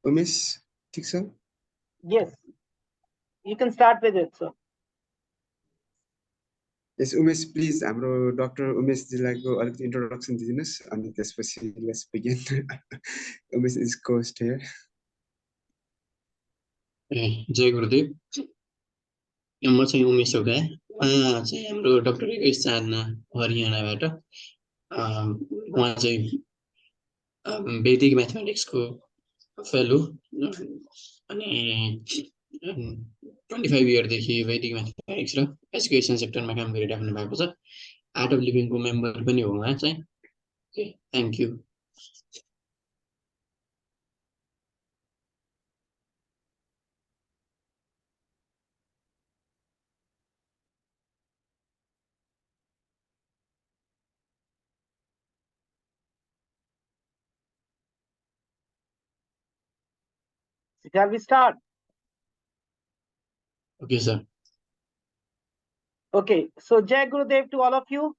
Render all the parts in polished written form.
Umesh, ठीक छ? Yes, you can start with it, sir. Yes, Umesh, please, हाम्रो Dr. Umesh जिल्लाको अलिकति introduction दिदिनुस् अनि त्यसपछि let's begin. Umesh is co-host here. जय गुरुदेव। म चाहिँ उमेश हो चाहिँ हाम्रो डाक्टर योगेश चाहना हरियाणाबाट उहाँ चाहिँ वैदिक म्याथमेटिक्सको फेलो अनि 25 इयरदेखि वैदिक म्याथमेटिक्स र एजुकेसन सेक्टरमा काम गरिराख्नु भएको छ। आर्ट अफ लिभिङको मेम्बर पनि हो उहाँ चाहिँ। Okay, thank you. Shall we start? Okay, sir. Okay, so Jai Gurudev to all of you,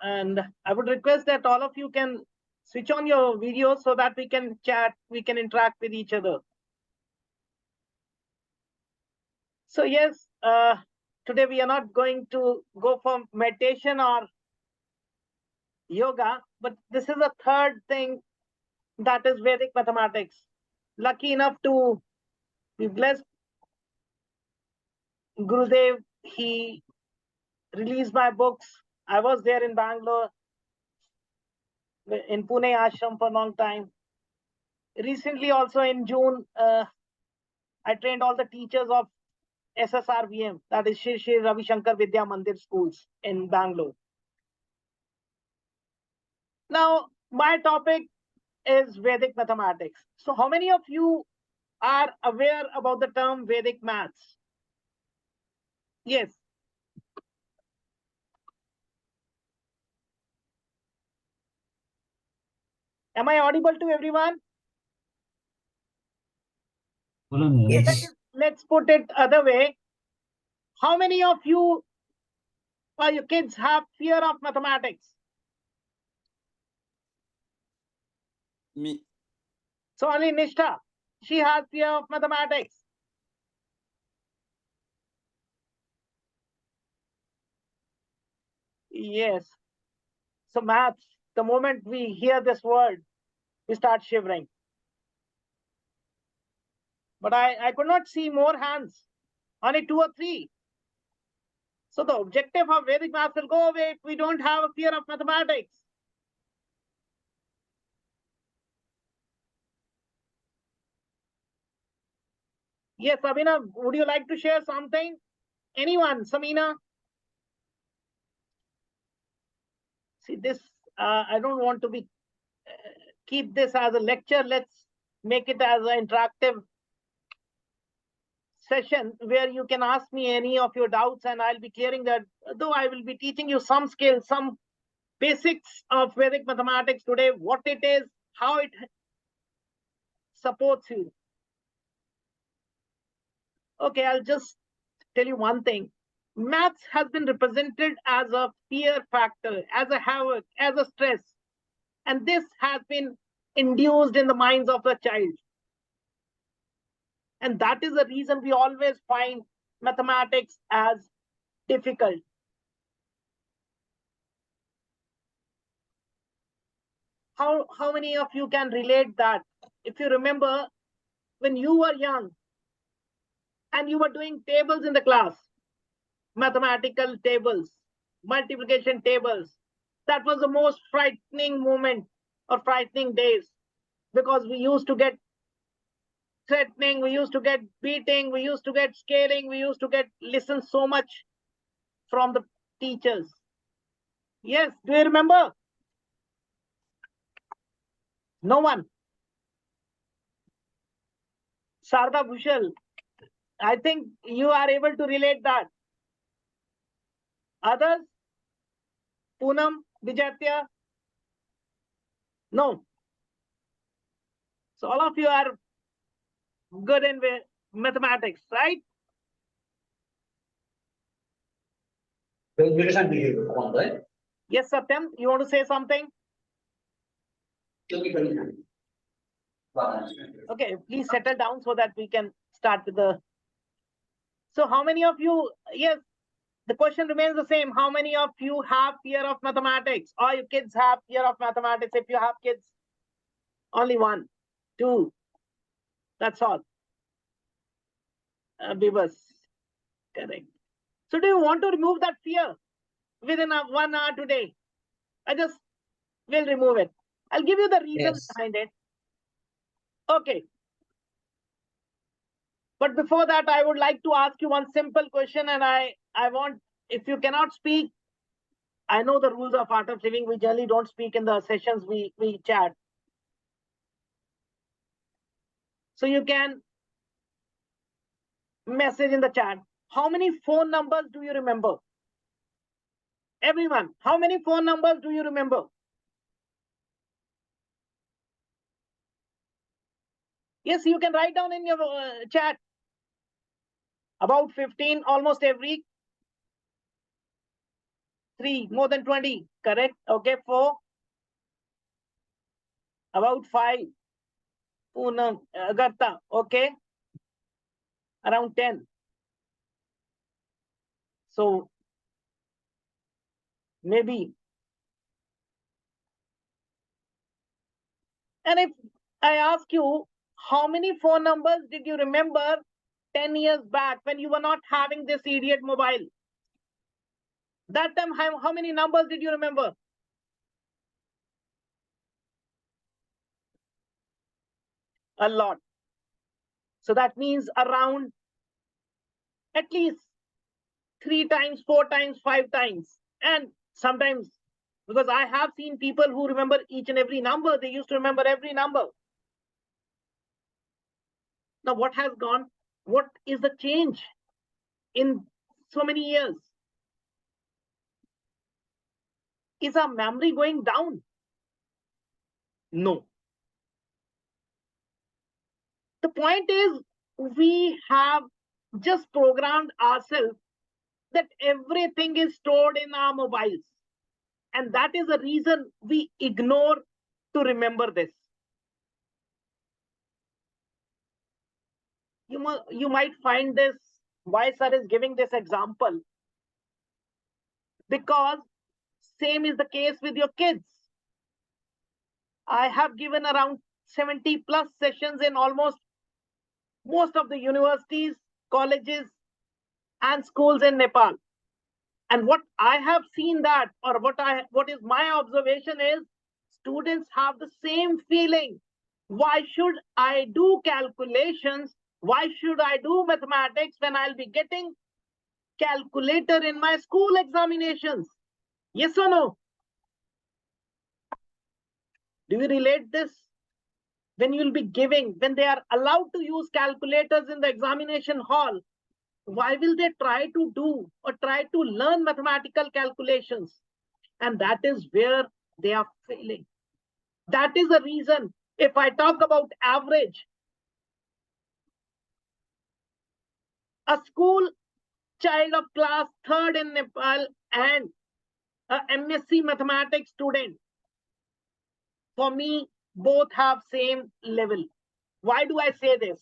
and I would request that all of you can switch on your videos so that we can chat, we can interact with each other. So yes, today we are not going to go for meditation or yoga, but this is the third thing, that is Vedic mathematics. Lucky enough to be blessed, Gurudev, he released my books. I was there in Bangalore, in Pune ashram for a long time. Recently also in June, I trained all the teachers of SSRVM, that is Shri Shri Ravi Shankar Vidya Mandir schools in Bangalore. Now, my topic is Vedic mathematics. So how many of you are aware about the term Vedic maths? Yes. Am I audible to everyone? Yes. Let's put it other way. How many of you or your kids have fear of mathematics? Me. So only Nishtha, she has fear of mathematics. Yes. So maths, the moment we hear this word, we start shivering. But I could not see more hands, only 2 or 3. So the objective of Vedic maths will go away if we don't have a fear of mathematics. Yes, Abhinav, would you like to share something? Anyone? Samina? See, this, I don't want to be keep this as a lecture. Let's make it as an interactive session where you can ask me any of your doubts and I'll be clearing that. Though I will be teaching you some skills, some basics of Vedic mathematics today, what it is, how it supports you. Okay, I'll just tell you one thing. Maths has been represented as a fear factor, as a havoc, as a stress. And this has been induced in the minds of the child. And that is the reason we always find mathematics as difficult. How many of you can relate that? If you remember, when you were young and you were doing tables in the class, mathematical tables, multiplication tables, that was the most frightening moment or frightening days, because we used to get threatening, we used to get beating, we used to get scaling, we used to get listen so much from the teachers. Yes, do you remember? No one. Sarda Bhushal, I think you are able to relate that. Others? Poonam, Vijatya? No. So all of you are good in mathematics, right? Yes, Satyam, you want to say something? Okay, please settle down so that we can start with the. So how many of you, yes, the question remains the same. How many of you have fear of mathematics? Or your kids have fear of mathematics? If you have kids, only one, two, that's all. Bibas, correct. So do you want to remove that fear within 1 hour today? I just will remove it. I'll give you the reasons behind it. Okay. But before that, I would like to ask you one simple question, and I want, if you cannot speak, I know the rules of Art of Living. We generally don't speak in the sessions, we chat. So you can message in the chat. How many phone numbers do you remember? Everyone, how many phone numbers do you remember? Yes, you can write down in your chat. About 15, almost every 3, more than 20, correct? Okay, 4, about 5, Poonam, Agartha, okay, around 10. So maybe. And if I ask you, how many phone numbers did you remember 10 years back when you were not having this idiot mobile? That time, how many numbers did you remember? A lot. So that means around at least 3 times, 4 times, 5 times. And sometimes, because I have seen people who remember each and every number, they used to remember every number. Now, what has gone? What is the change in so many years? Is our memory going down? No. The point is, we have just programmed ourselves that everything is stored in our mobiles. And that is the reason we ignore to remember this. You might find this, why sir is giving this example? Because same is the case with your kids. I have given around 70 plus sessions in almost most of the universities, colleges, and schools in Nepal. And what I have seen that, or what is my observation is, students have the same feeling. Why should I do calculations? Why should I do mathematics when I'll be getting calculator in my school examinations? Yes or no? Do you relate this? When you'll be giving, when they are allowed to use calculators in the examination hall, why will they try to do or try to learn mathematical calculations? And that is where they are failing. That is the reason. If I talk about average, a school child of class 3rd in Nepal and a MSc mathematics student, for me, both have same level. Why do I say this?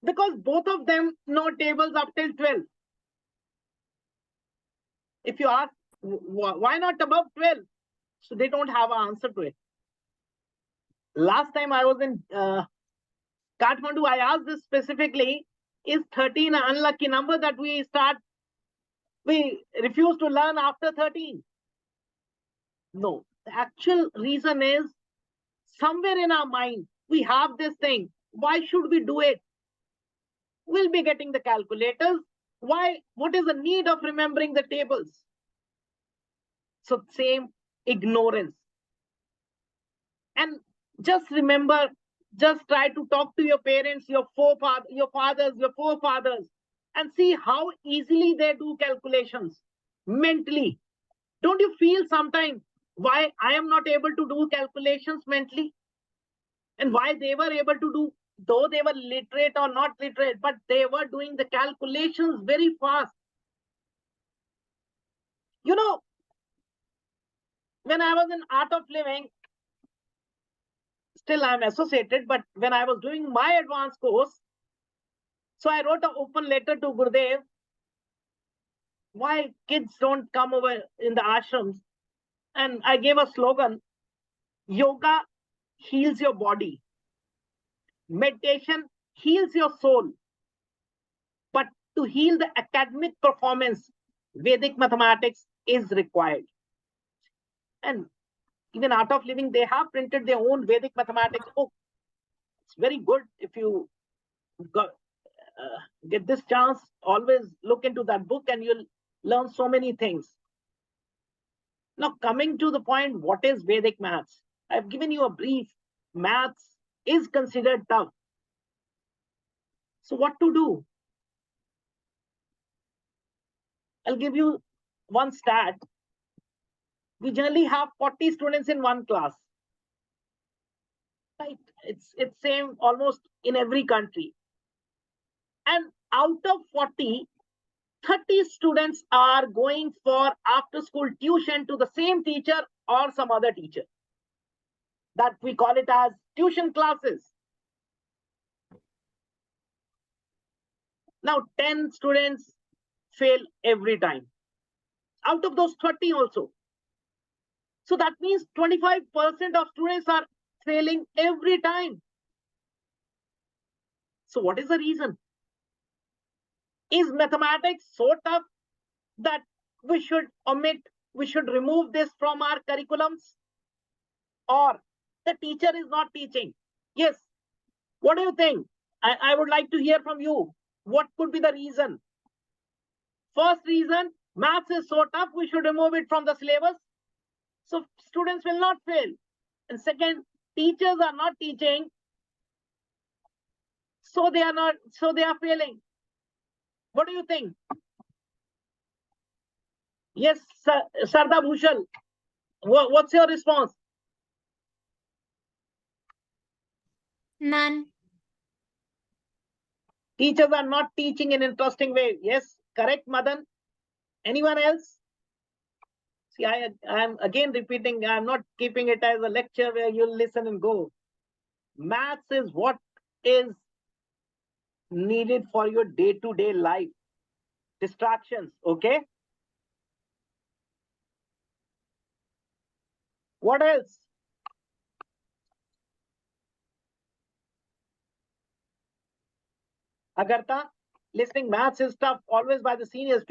Because both of them know tables up till 12. If you ask, why not above 12? So they don't have an answer to it. Last time I was in Kathmandu, I asked this specifically, is 13 an unlucky number that we refuse to learn after 13? No, the actual reason is somewhere in our mind, we have this thing. Why should we do it? We'll be getting the calculators. Why? What is the need of remembering the tables? So same ignorance. And just remember, just try to talk to your parents, your fathers, your forefathers, and see how easily they do calculations mentally. Don't you feel sometimes why I am not able to do calculations mentally? And why they were able to do, though they were literate or not literate, but they were doing the calculations very fast. You know, when I was in Art of Living, still I'm associated, but when I was doing my advanced course, so I wrote an open letter to Gurudev, why kids don't come over in the ashrams. And I gave a slogan, yoga heals your body, meditation heals your soul, but to heal the academic performance, Vedic mathematics is required. And even Art of Living, they have printed their own Vedic mathematics book. It's very good. If you get this chance, always look into that book and you'll learn so many things. Now, coming to the point, what is Vedic maths? I've given you a brief. Maths is considered tough. So what to do? I'll give you one stat. We generally have 40 students in one class. Right? It's same almost in every country. And out of 40, 30 students are going for after-school tuition to the same teacher or some other teacher. That we call it as tuition classes. Now, 10 students fail every time. Out of those 30 also. So that means 25% of students are failing every time. So what is the reason? Is mathematics so tough that we should remove this from our curriculums? Or the teacher is not teaching? Yes. What do you think? I would like to hear from you. What could be the reason? First reason, maths is so tough, we should remove it from the syllabus, so students will not fail. And second, teachers are not teaching, so they are failing. What do you think? Yes, Sarda Bhushal, what's your response? None. Teachers are not teaching in an interesting way. Yes, correct, Madan. Anyone else? See, I'm again repeating, I'm not keeping it as a lecture where you'll listen and go. Maths is what is needed for your day-to-day life. Distractions, okay? What else? Agartha, listening maths is tough, always by the seniors.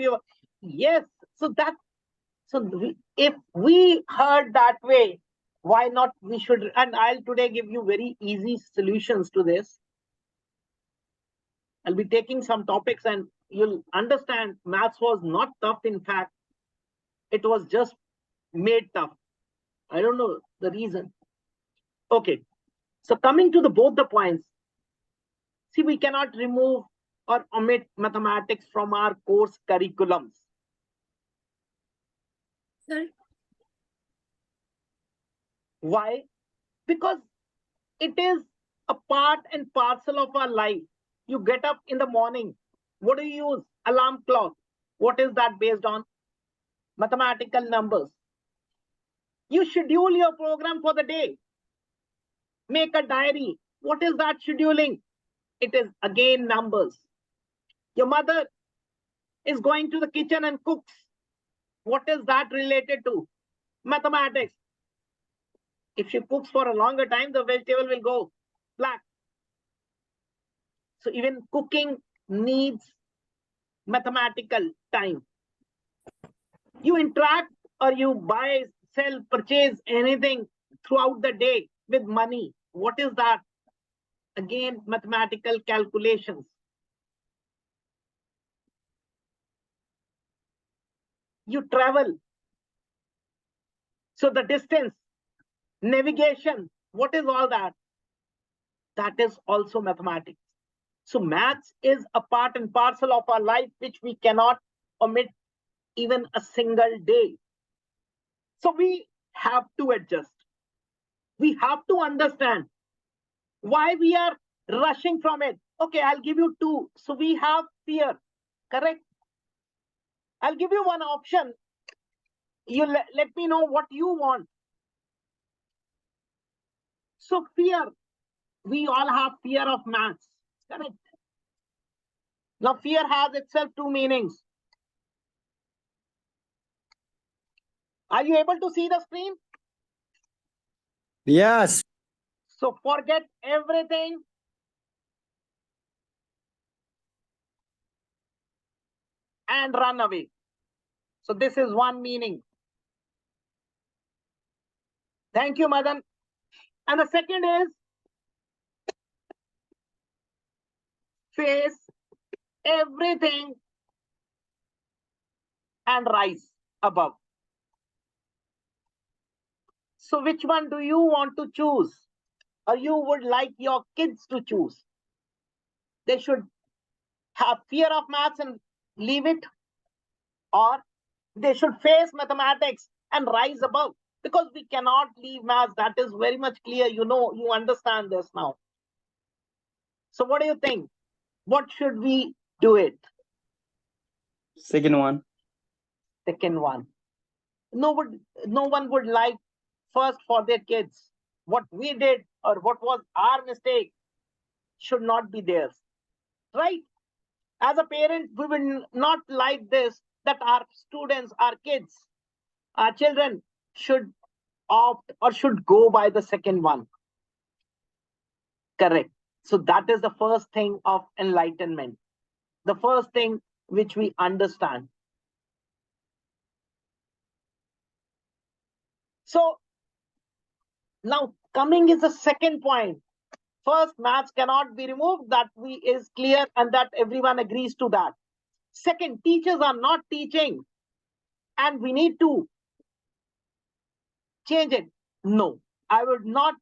Yes, if we heard that way, why not we should, and I'll today give you very easy solutions to this. I'll be taking some topics and you'll understand maths was not tough. In fact, it was just made tough. I don't know the reason. Okay, so coming to both the points, see, we cannot remove or omit mathematics from our course curriculums. Sir? Why? Because it is a part and parcel of our life. You get up in the morning. What do you use? Alarm clock. What is that based on? Mathematical numbers. You schedule your program for the day. Make a diary. What is that scheduling? It is again numbers. Your mother is going to the kitchen and cooks. What is that related to? Mathematics. If she cooks for a longer time, the vegetable will go black. So even cooking needs mathematical time. You interact or you buy, sell, purchase anything throughout the day with money. What is that? Again, mathematical calculations. You travel. So the distance, navigation, what is all that? That is also mathematics. So maths is a part and parcel of our life, which we cannot omit even a single day. So we have to adjust. We have to understand why we are rushing from it. Okay, I'll give you two. So we have fear, correct? I'll give you one option. You let me know what you want. So fear, we all have fear of maths, correct? Now fear has itself two meanings. Are you able to see the screen? Yes. So forget everything and run away. So this is one meaning. Thank you, Madan. And the second is face everything and rise above. So which one do you want to choose? Or you would like your kids to choose? They should have fear of maths and leave it, or they should face mathematics and rise above, because we cannot leave maths. That is very much clear. You know, you understand this now. So what do you think? What should we do it? Second one. Second one. No one would like first for their kids. What we did or what was our mistake should not be theirs, right? As a parent, we will not like this, that our students, our kids, our children should opt or should go by the second one. Correct. So that is the first thing of enlightenment. The first thing which we understand. So now coming is the second point. First, maths cannot be removed. That is clear, and that everyone agrees to that. Second, teachers are not teaching, and we need to change it. No, I would not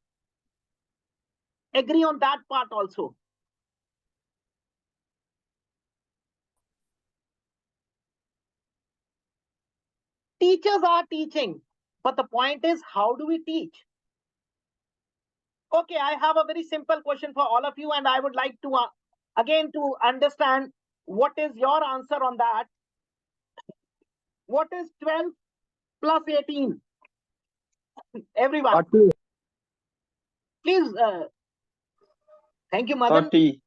agree on that part also. Teachers are teaching, but the point is, how do we teach? Okay, I have a very simple question for all of you, and I would like to again to understand what is your answer on that. What is 12 plus 18? Everyone, 30. please. Thank you, Madan. 30.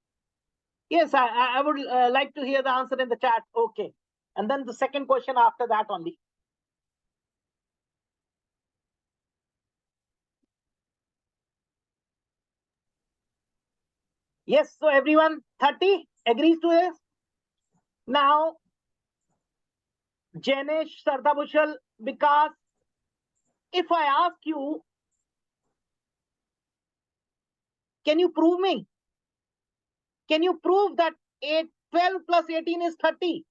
Yes, I would like to hear the answer in the chat. Okay. And then the second question after that only. Yes, so everyone, 30 agrees to this. Now, Janesh, Sardabushal, because if I ask you, can you prove me? Can you prove that 12 plus 18 is 30?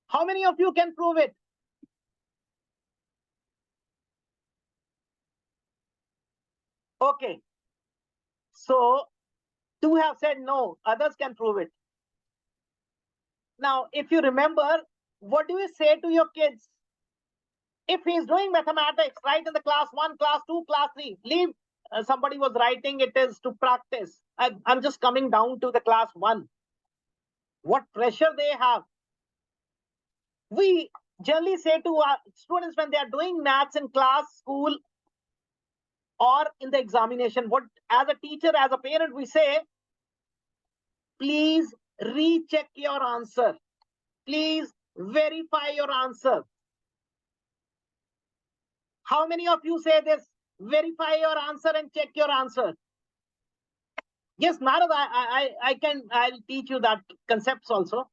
How many of you can prove it? Okay. So, two have said no, others can prove it. Now, if you remember, what do you say to your kids? If he's doing mathematics, right, in the class 1, class 2, class 3, leave. Somebody was writing it is to practice. I'm just coming down to the class 1. What pressure they have. We generally say to our students when they are doing maths in class, school, or in the examination, what as a teacher, as a parent, we say, please recheck your answer. Please verify your answer. How many of you say this? Verify your answer and check your answer. Yes, Narad, I'll teach you that concepts also.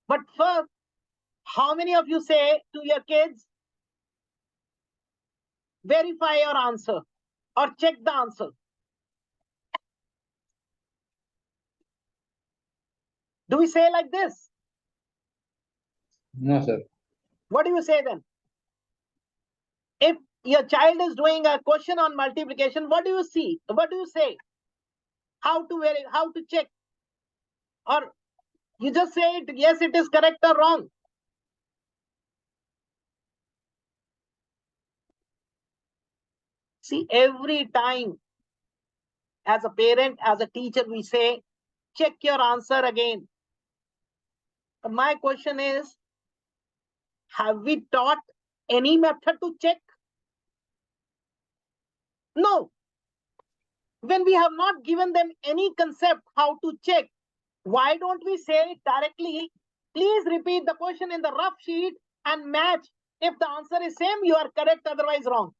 But first, how many of you say to your kids, verify your answer or check the answer? Do we say like this? No, sir. What do you say then? If your child is doing a question on multiplication, what do you see? What do you say? How to check? Or you just say it, yes, it is correct or wrong. See, every time as a parent, as a teacher, we say, check your answer again. My question is, have we taught any method to check? No. When we have not given them any concept how to check, why don't we say it directly? Please repeat the question in the rough sheet and match. If the answer is same, you are correct, otherwise wrong.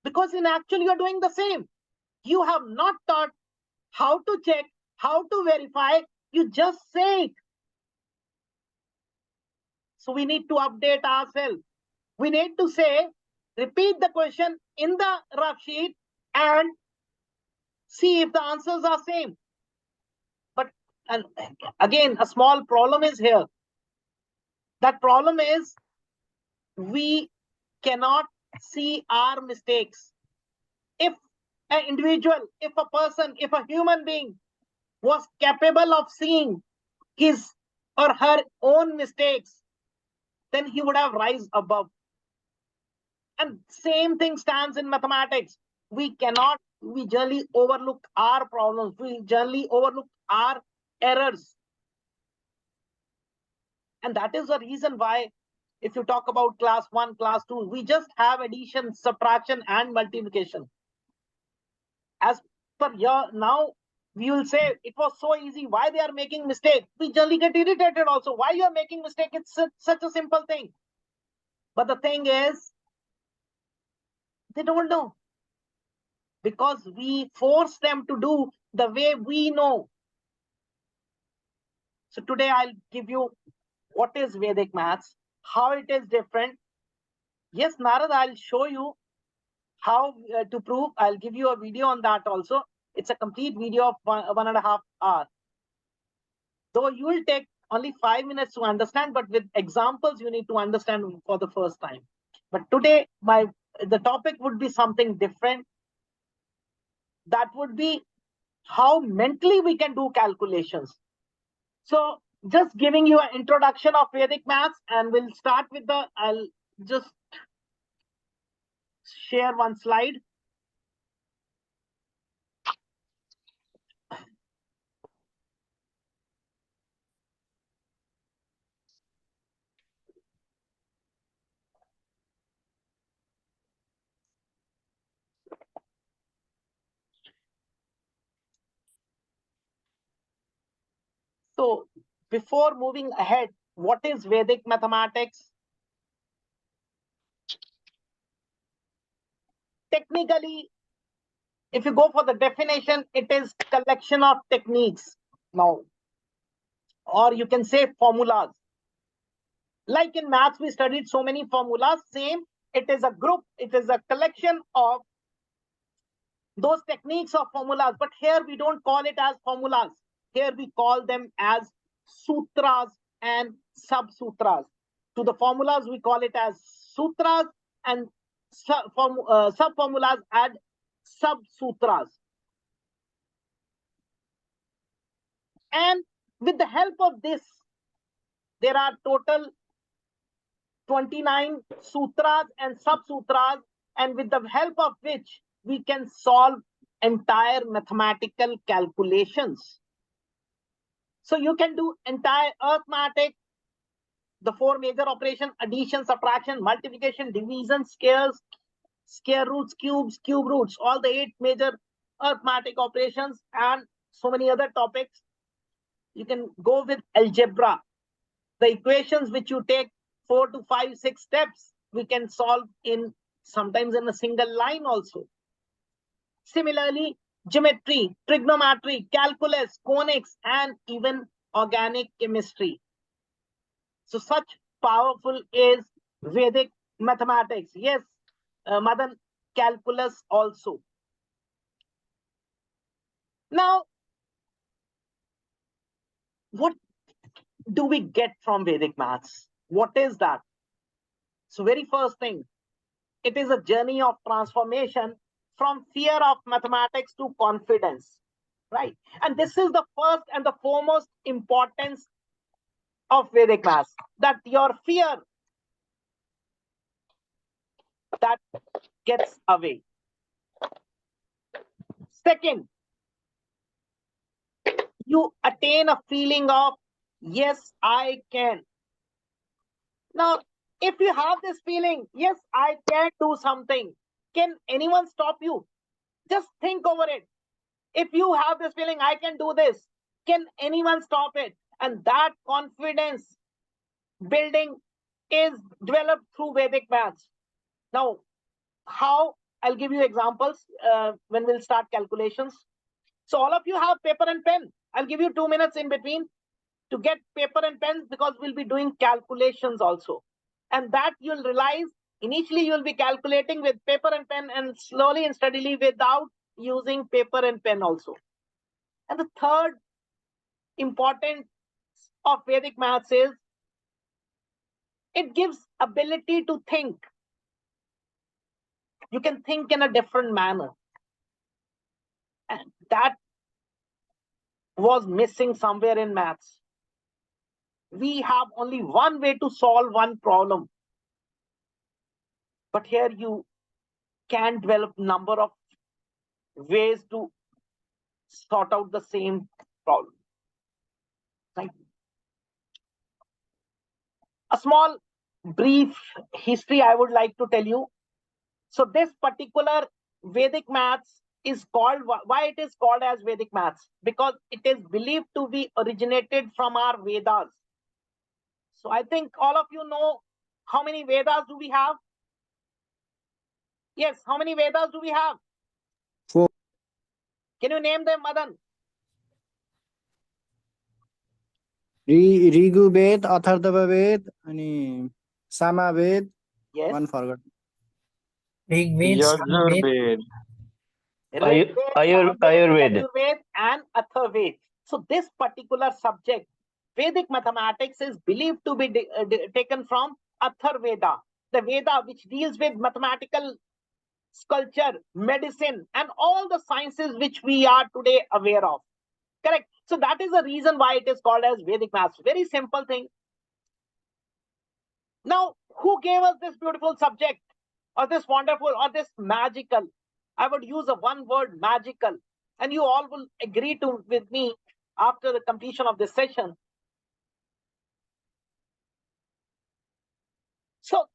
Because in actual, you are doing the same. You have not taught how to check, how to verify. You just say it. So we need to update ourselves. We need to say, repeat the question in the rough sheet and see if the answers are same. But and again, a small problem is here. That problem is we cannot see our mistakes. If an individual, if a person, if a human being was capable of seeing his or her own mistakes, then he would have rise above. And same thing stands in mathematics. We generally overlook our problems. We generally overlook our errors. And that is the reason why, if you talk about class 1, class 2, we just have addition, subtraction, and multiplication. As per your, now we will say it was so easy. Why they are making mistake? We generally get irritated also. Why you are making mistake? It's such a simple thing. But the thing is, they don't know. Because we force them to do the way we know. So today I'll give you what is Vedic maths, how it is different. Yes, Narad, I'll show you how to prove. I'll give you a video on that also. It's a complete video of 1.5 hours. Though you will take only 5 minutes to understand, but with examples you need to understand for the first time. But today the topic would be something different. That would be how mentally we can do calculations. So just giving you an introduction of Vedic maths, and we'll start with I'll just share one slide. So before moving ahead, what is Vedic mathematics? Technically, if you go for the definition, it is collection of techniques now, or you can say formulas. Like in maths, we studied so many formulas. Same, it is a group, it is a collection of those techniques of formulas. But here we don't call it as formulas. Here we call them as sutras and sub-sutras. To the formulas, we call it as sutras, and sub-formulas add sub-sutras. And with the help of this, there are total 29 sutras and sub-sutras, and with the help of which we can solve entire mathematical calculations. So you can do entire arithmetic, the 4 major operations: addition, subtraction, multiplication, division, squares, square roots, cubes, cube roots, all the 8 major arithmetic operations, and so many other topics. You can go with algebra. The equations which you take 4 to 5, 6 steps, we can solve sometimes in a single line also. Similarly, geometry, trigonometry, calculus, conics, and even organic chemistry. So such powerful is Vedic mathematics. Yes, Madan, calculus also. Now, what do we get from Vedic maths? What is that? So very first thing, it is a journey of transformation from fear of mathematics to confidence, right? And this is the first and the foremost importance of Vedic maths, that your fear that gets away. Second, you attain a feeling of, yes, I can. Now, if you have this feeling, yes, I can do something, Can anyone stop you? Just think over it. If you have this feeling, I can do this, can anyone stop it? And that confidence building is developed through Vedic maths. Now, how? I'll give you examples when we'll start calculations. So all of you have paper and pen. I'll give you 2 minutes in between to get paper and pens, because we'll be doing calculations also. And that you'll realize, initially you'll be calculating with paper and pen, and slowly and steadily without using paper and pen also. And the third importance of Vedic maths is it gives ability to think. You can think in a different manner. And that was missing somewhere in maths. We have only one way to solve one problem. But here you can develop number of ways to sort out the same problem. Right? A small brief history I would like to tell you. So this particular Vedic maths is called, why it is called as Vedic maths? Because it is believed to be originated from our Vedas. So I think all of you know how many Vedas do we have? Yes, how many Vedas do we have? 4. Can you name them, Madan? Rigu Ved, Atharva Ved, and Sama Ved. Yes. One forgot. Yajurved. Rig Ved, Ayurved. Yajurved, and Atharved. So this particular subject, Vedic mathematics, is believed to be taken from Atharveda, the Veda which deals with mathematical sculpture, medicine, and all the sciences which we are today aware of. Correct. So that is the reason why it is called as Vedic maths. Very simple thing. Now, who gave us this beautiful subject, or this wonderful, or this magical? I would use a one word, magical. And you all will agree with me after the completion of this session. So,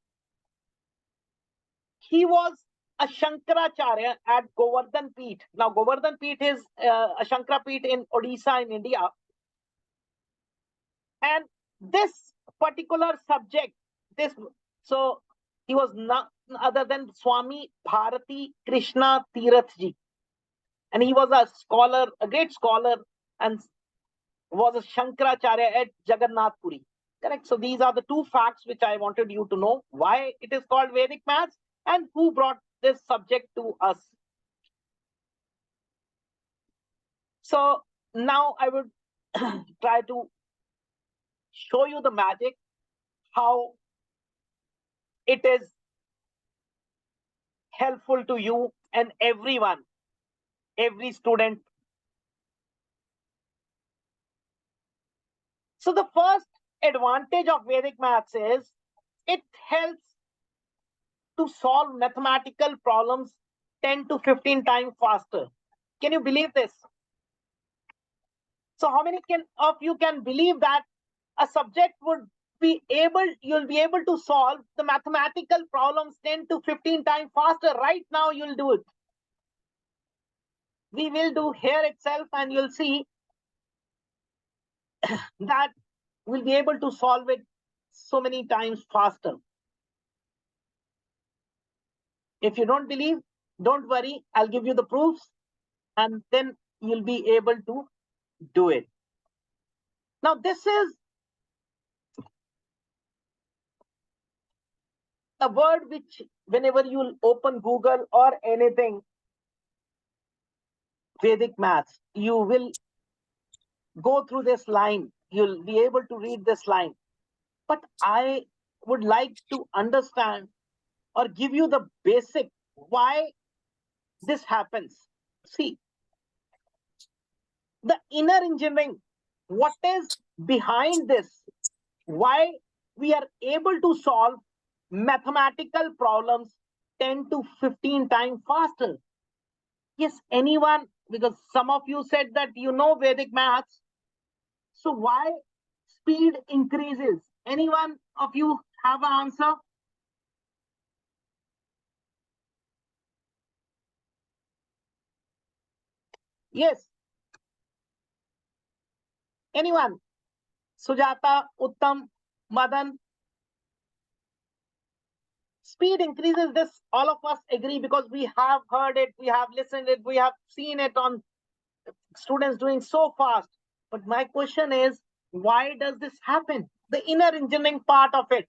he was a Shankaracharya at Govardhan Peeth. Now, Govardhan Peeth is a Shankara Peeth in Odisha in India. And this particular subject, so he was none other than Swami Bharati Krishna Tirathji. And he was a scholar, a great scholar, and was a Shankaracharya at Jagannath Puri. Correct? So these are the two facts which I wanted you to know, why it is called Vedic maths and who brought this subject to us. So now I would try to show you the magic, how it is helpful to you and everyone, every student. So the first advantage of Vedic maths is it helps to solve mathematical problems 10 to 15 times faster. Can you believe this? So how many of you can believe that a subject would be able, you'll be able to solve the mathematical problems 10 to 15 times faster? Right now you'll do it. We will do here itself, and you'll see that we'll be able to solve it so many times faster. If you don't believe, don't worry, I'll give you the proofs, and then you'll be able to do it. Now, this is a word which, whenever you'll open Google or anything, Vedic maths, you will go through this line. You'll be able to read this line. But I would like to understand or give you the basic why this happens. See, the inner engineering, what is behind this? Why we are able to solve mathematical problems 10 to 15 times faster? Yes, anyone, because some of you said that you know Vedic maths. So why speed increases? Anyone of you have an answer? Yes. Anyone? Sujata, Uttam, Madan. Speed increases, this all of us agree, because we have heard it, we have listened it, we have seen it on students doing so fast. But my question is, why does this happen? The inner engineering part of it.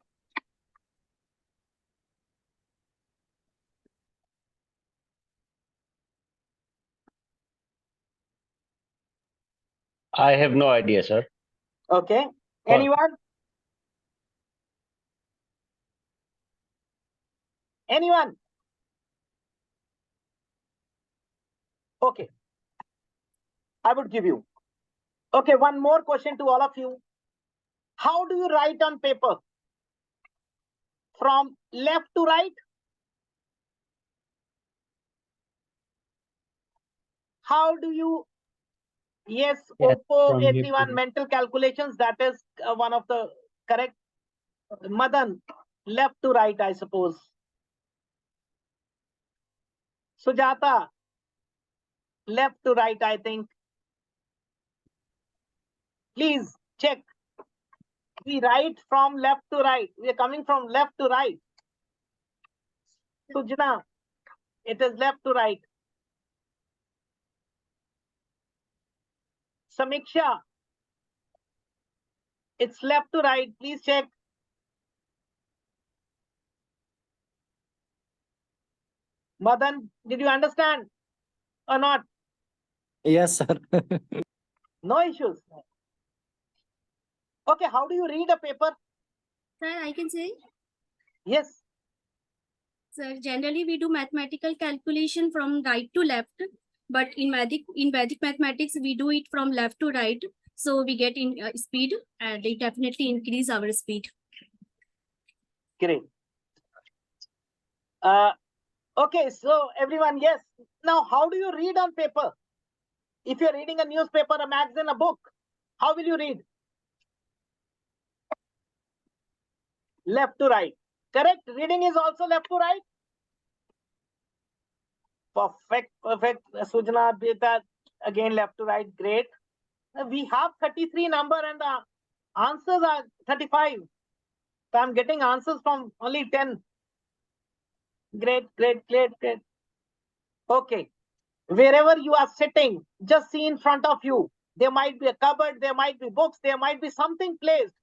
I have no idea, sir. Okay. Anyone? Anyone? Okay. I would give you. Okay, one more question to all of you. How do you write on paper? From left to right? How do you? Yes, Oppo from left to 81 right. mental calculations. That is one of the correct. Madan, left to right, I suppose. Sujata, left to right, I think. Please check. We write from left to right. We are coming from left to right. Sujna, it is left to right. Samiksha, it's left to right. Please check. Madan, did you understand or not? Yes, sir. No issues. Okay, how do you read a paper? Sir, I can say, Yes. sir, generally we do mathematical calculation from right to left, but in Vedic mathematics, we do it from left to right. So we get in speed, and it definitely increase our speed. Great. Okay, so everyone, yes. Now, how do you read on paper? If you're reading a newspaper, a magazine, a book, how will you read? Left to right. Correct? Reading is also left to right? Perfect, perfect. Sujana, Beta, again left to right. Great. We have 33 number and the answers are 35. So I'm getting answers from only 10. Great, great, great, great. Okay. Wherever you are sitting, just see in front of you. There might be a cupboard, there might be books, there might be something placed.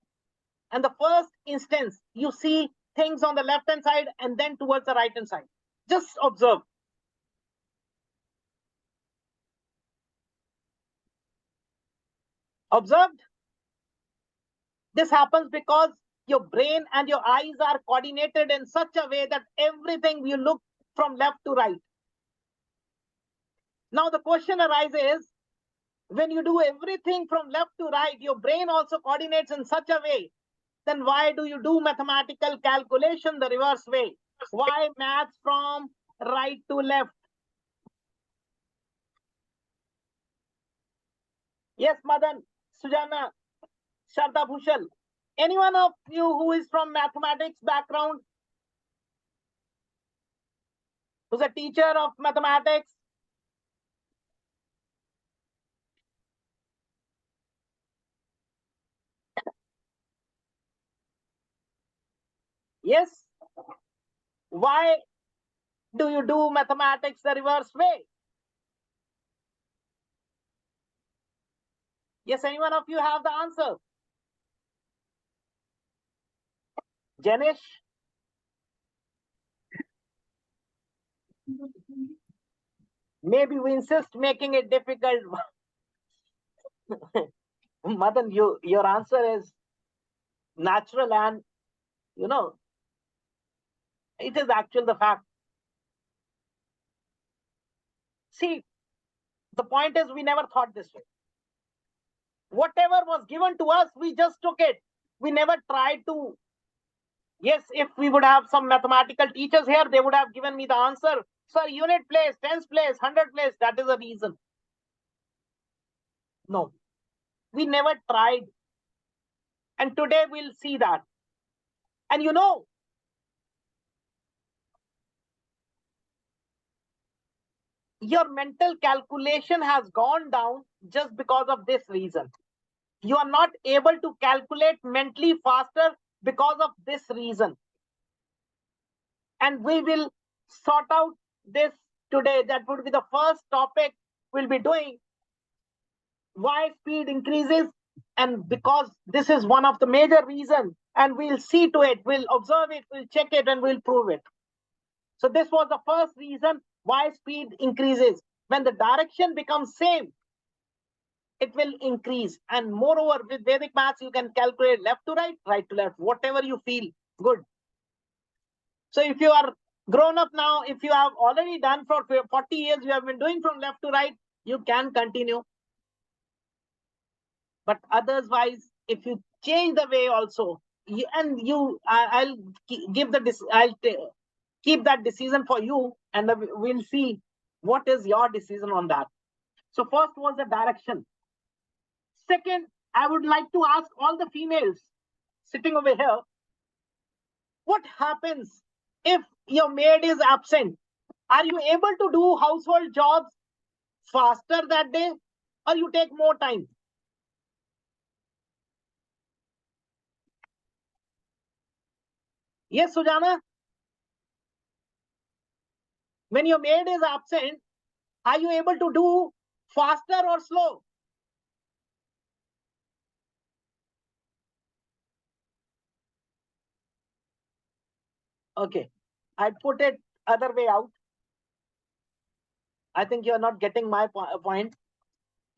And the first instance, you see things on the left hand side and then towards the right hand side. Just observe. Observed? This happens because your brain and your eyes are coordinated in such a way that everything you look from left to right. Now the question arises, when you do everything from left to right, your brain also coordinates in such a way, then why do you do mathematical calculation the reverse way? Why maths from right to left? Yes, Madan, Sujana, Sharda Bhushal. Anyone of you who is from mathematics background? Who's a teacher of mathematics? Yes. Why do you do mathematics the reverse way? Yes, anyone of you have the answer? Janish? Maybe we insist making it difficult. Madan, your answer is natural and, it is actually the fact. See, the point is we never thought this way. Whatever was given to us, we just took it. We never tried to. Yes, if we would have some mathematical teachers here, they would have given me the answer. Sir, unit place, tens place, 100 place, that is the reason. No, we never tried. And today we'll see that. And your mental calculation has gone down just because of this reason. You are not able to calculate mentally faster because of this reason. And we will sort out this today. That would be the first topic we'll be doing. Why speed increases, and because this is one of the major reasons, and we'll see to it, we'll observe it, we'll check it, and we'll prove it. So this was the first reason why speed increases. When the direction becomes same, it will increase. And moreover, with Vedic maths, you can calculate left to right, right to left, whatever you feel good. So if you are grown up now, if you have already done for 40 years, you have been doing from left to right, you can continue. But otherwise, if you change the way also, I'll give keep that decision for you, and we'll see what is your decision on that. So first was the direction. Second, I would like to ask all the females sitting over here, what happens if your maid is absent? Are you able to do household jobs faster that day, or you take more time? Yes, Sujana? When your maid is absent, are you able to do faster or slow? Okay, I put it other way out. I think you are not getting my point.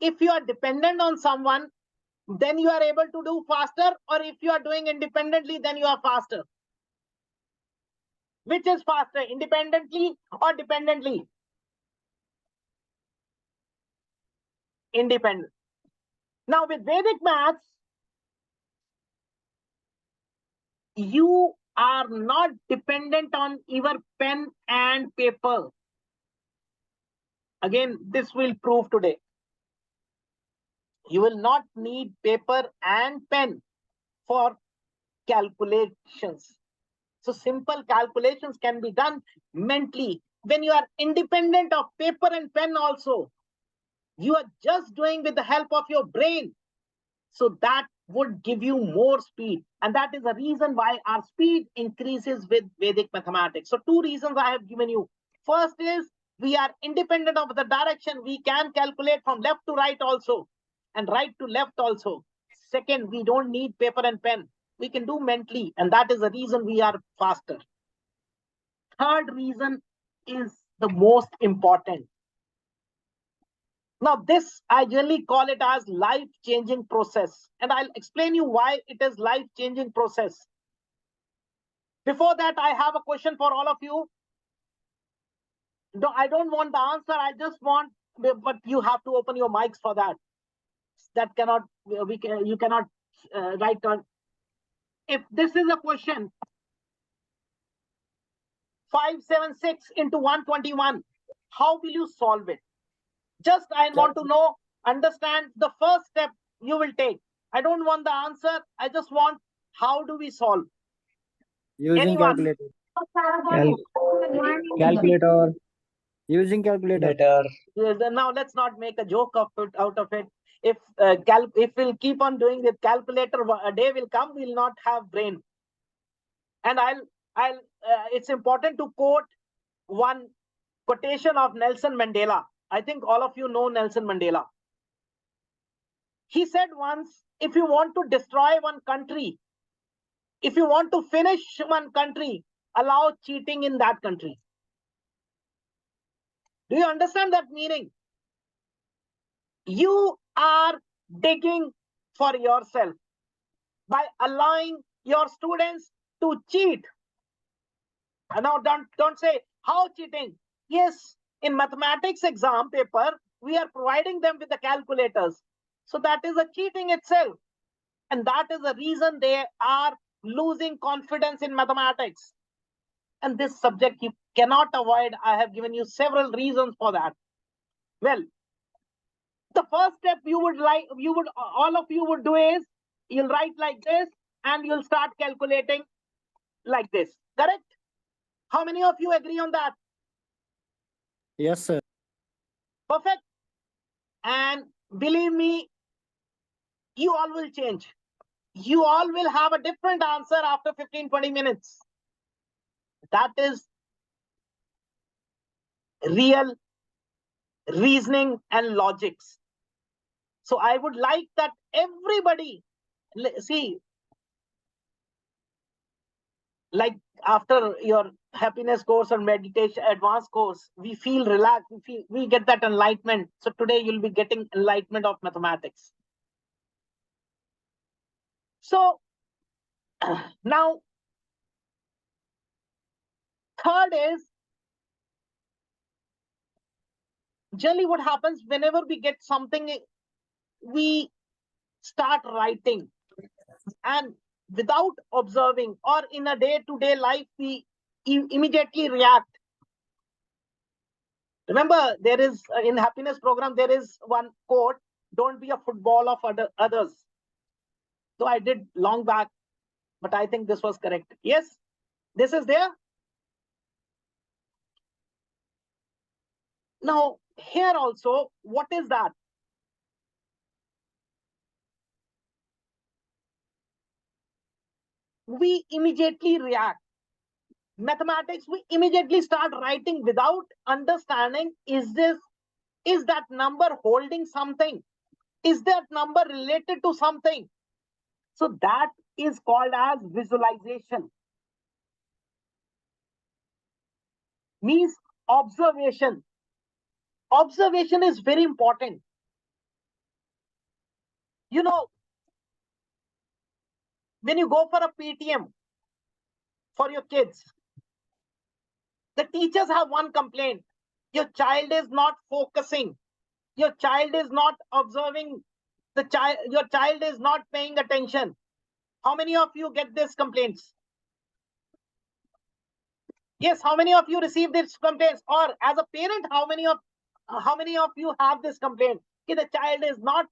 If you are dependent on someone, then you are able to do faster, or if you are doing independently, then you are faster. Which is faster, independently or dependently? Independent. Now with Vedic maths, you are not dependent on either pen and paper. Again, this will prove today. You will not need paper and pen for calculations. So simple calculations can be done mentally. When you are independent of paper and pen also, you are just doing with the help of your brain. So that would give you more speed. And that is the reason why our speed increases with Vedic mathematics. So two reasons I have given you. First is we are independent of the direction. We can calculate from left to right also, and right to left also. Second, we don't need paper and pen. We can do mentally, and that is the reason we are faster. Third reason is the most important. Now, this I generally call it as life-changing process, and I'll explain you why it is life-changing process. Before that, I have a question for all of you. I don't want the answer. I just want, but you have to open your mics for that. That cannot, you cannot write on. If this is a question, 576 into 121, how will you solve it? Just I want to know, understand the first step you will take. I don't want the answer. I just want, how do we solve? Using Anyone? calculator. Calculator. Using calculator. Now let's not make a joke of it, out of it. If we'll keep on doing with calculator, a day will come, we'll not have brain. And it's important to quote one quotation of Nelson Mandela. I think all of you know Nelson Mandela. He said once, if you want to destroy one country, if you want to finish one country, allow cheating in that country. Do you understand that meaning? You are digging for yourself by allowing your students to cheat. And now don't say, how cheating? Yes, in mathematics exam paper, we are providing them with the calculators. So that is a cheating itself. And that is the reason they are losing confidence in mathematics. And this subject you cannot avoid. I have given you several reasons for that. Well, the first step all of you would do is, you'll write like this and you'll start calculating like this. Correct? How many of you agree on that? Yes, sir. Perfect. And believe me, you all will change. You all will have a different answer after 15-20 minutes. That is real reasoning and logics. So I would like that everybody, see, like after your happiness course or meditation advanced course, we feel relaxed, we get that enlightenment. So today you'll be getting enlightenment of mathematics. So now, third is, generally what happens whenever we get something, we start writing, and without observing, or in a day-to-day life, we immediately react. Remember, there is in happiness program, there is one quote: don't be a football of others. So I did long back, but I think this was correct. Yes, this is there. Now here also, what is that? We immediately react. Mathematics, we immediately start writing without understanding, is that number holding something? Is that number related to something? So that is called as visualization. Means observation. Observation is very important. You know, when you go for a PTM for your kids, the teachers have one complaint: your child is not focusing, your child is not observing, your child is not paying attention. How many of you get these complaints? Yes, how many of you receive these complaints? Or as a parent, how many of you have this complaint? The child is not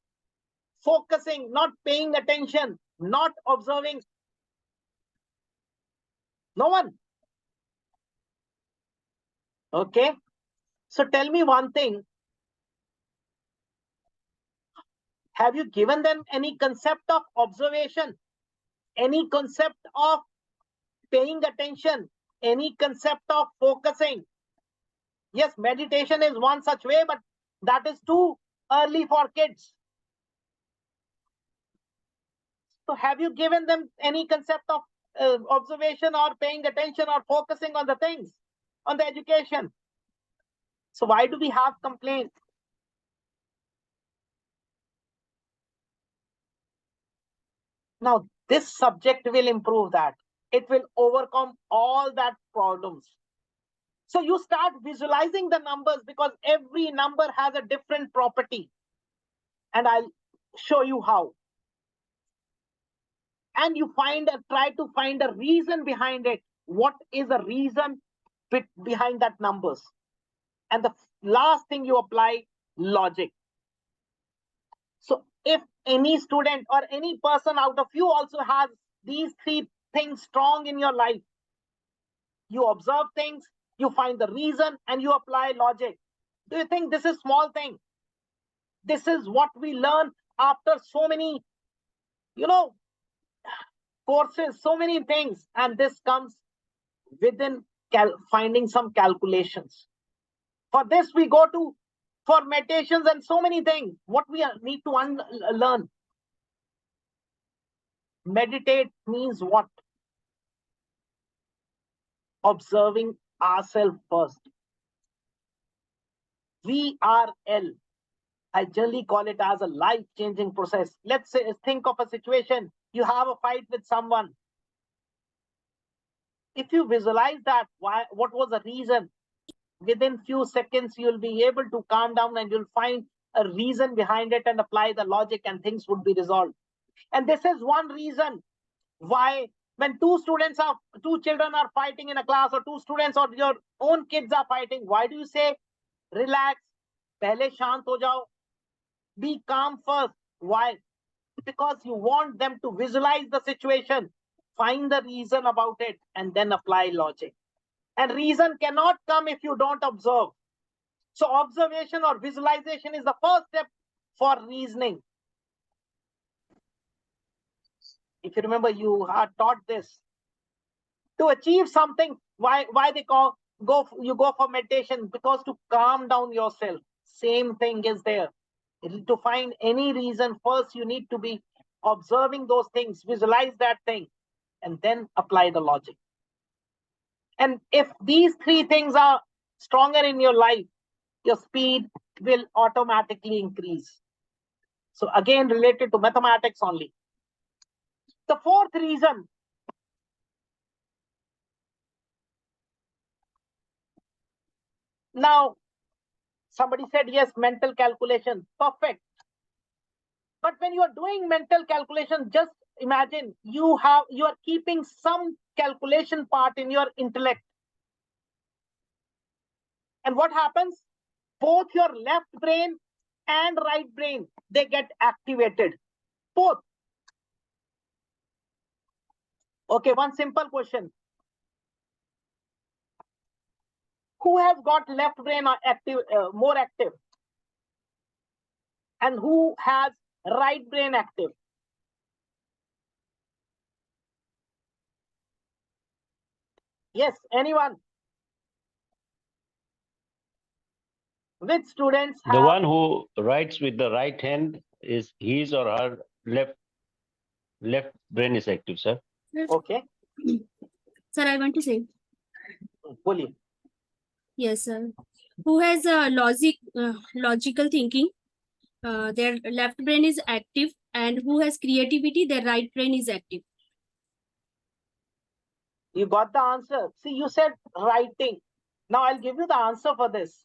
focusing, not paying attention, not observing. No one. Okay. So tell me one thing. Have you given them any concept of observation? Any concept of paying attention? Any concept of focusing? Yes, meditation is one such way, but that is too early for kids. So have you given them any concept of observation or paying attention or focusing on the things, on the education? So why do we have complaints? Now, this subject will improve that. It will overcome all that problems. So you start visualizing the numbers, because every number has a different property. And I'll show you how. And you try to find a reason behind it. What is the reason behind that numbers? And the last thing, you apply logic. So if any student or any person out of you also has these three things strong in your life, you observe things, you find the reason, and you apply logic. Do you think this is small thing? This is what we learn after so many, courses, so many things. And this comes within finding some calculations. For this, we go to for meditations and so many things. What we need to learn. Meditate means what? Observing ourselves first. VRL. I generally call it as a life-changing process. Let's say, think of a situation. You have a fight with someone. If you visualize that, what was the reason? Within few seconds, you'll be able to calm down and you'll find a reason behind it and apply the logic, and things would be resolved. And this is one reason why when two children are fighting in a class, or two students or your own kids are fighting, why do you say, relax, pehle shant ho jao, be calm first? Why? Because you want them to visualize the situation, find the reason about it, and then apply logic. And reason cannot come if you don't observe. So observation or visualization is the first step for reasoning. If you remember, you are taught this. To achieve something, why they you go for meditation? Because to calm down yourself. Same thing is there. To find any reason, first you need to be observing those things, visualize that thing, and then apply the logic. And if these three things are stronger in your life, your speed will automatically increase. So again, related to mathematics only. The fourth reason, now somebody said, yes, mental calculation, perfect. But when you are doing mental calculation, just imagine you are keeping some calculation part in your intellect. And what happens? Both your left brain and right brain, they get activated. Both. Okay, one simple question. Who has got left brain active, more active? And who has right brain active? Yes, anyone? Which students have? The one who writes with the right hand is his or her left brain is active, sir. Okay. Sir, I want to say. Fully. Yes, sir. Who has logical thinking? Their left brain is active, and who has creativity? Their right brain is active. You got the answer. See, you said writing. Now I'll give you the answer for this.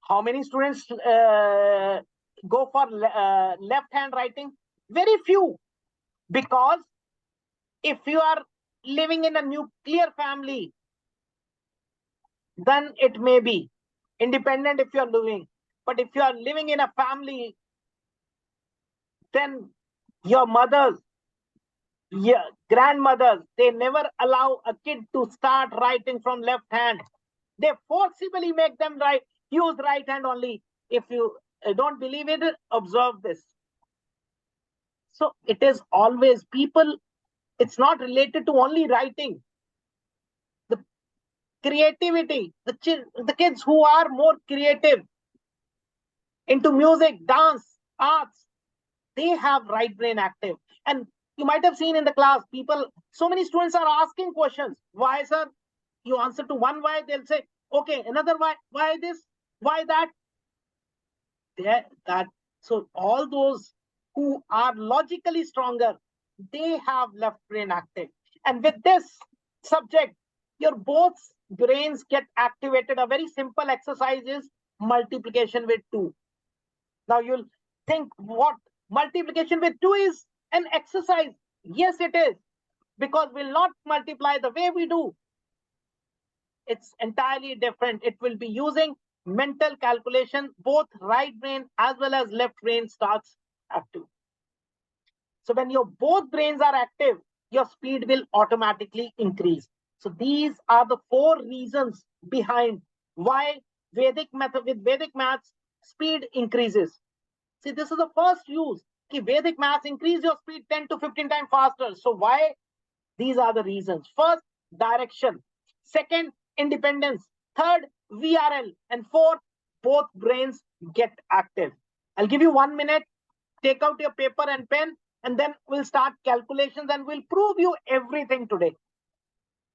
How many students go for left hand writing? Very few. Because if you are living in a nuclear family, then it may be independent if you are living. But if you are living in a family, then your mothers, your grandmothers, they never allow a kid to start writing from left hand. They forcibly make them use right hand only. If you don't believe it, observe this. So it is always people, it's not related to only writing. The creativity, the kids who are more creative into music, dance, arts, they have right brain active. And you might have seen in the class, so many students are asking questions. Why, sir? You answer to one why, they'll say, okay, another why this, why that. So all those who are logically stronger, they have left brain active. And with this subject, your both brains get activated. A very simple exercise is multiplication with 2. Now you'll think, what? Multiplication with 2 is an exercise. Yes, it is. Because we'll not multiply the way we do. It's entirely different. It will be using mental calculation. Both right brain as well as left brain starts active. So when your both brains are active, your speed will automatically increase. So these are the 4 reasons behind why with Vedic maths, speed increases. See, this is the first use. Vedic maths increase your speed 10 to 15 times faster. So why? These are the reasons. First, direction. Second, independence. Third, VRL. And fourth, both brains get active. I'll give you 1 minute. Take out your paper and pen, and then we'll start calculations and we'll prove you everything today.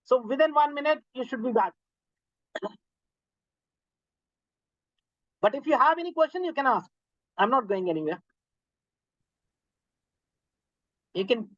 So within 1 minute, you should be back. But if you have any question, you can ask. I'm not going anywhere. You can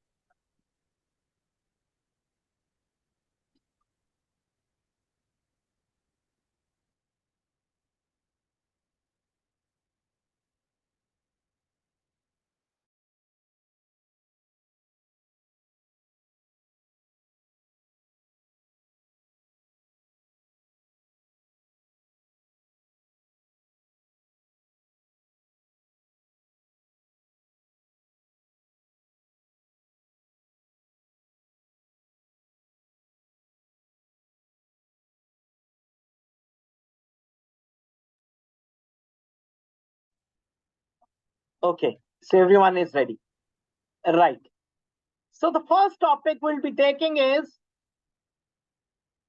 Okay, so everyone is ready. Right. So the first topic we'll be taking is,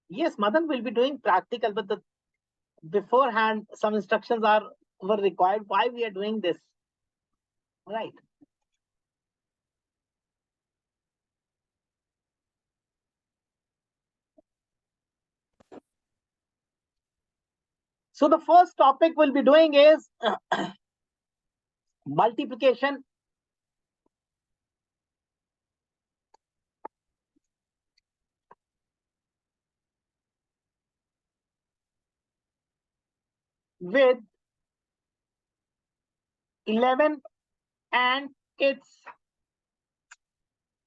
yes, Madan will be doing practical, but the beforehand some instructions were required why we are doing this. Right. So the first topic we'll be doing is multiplication with 11 and its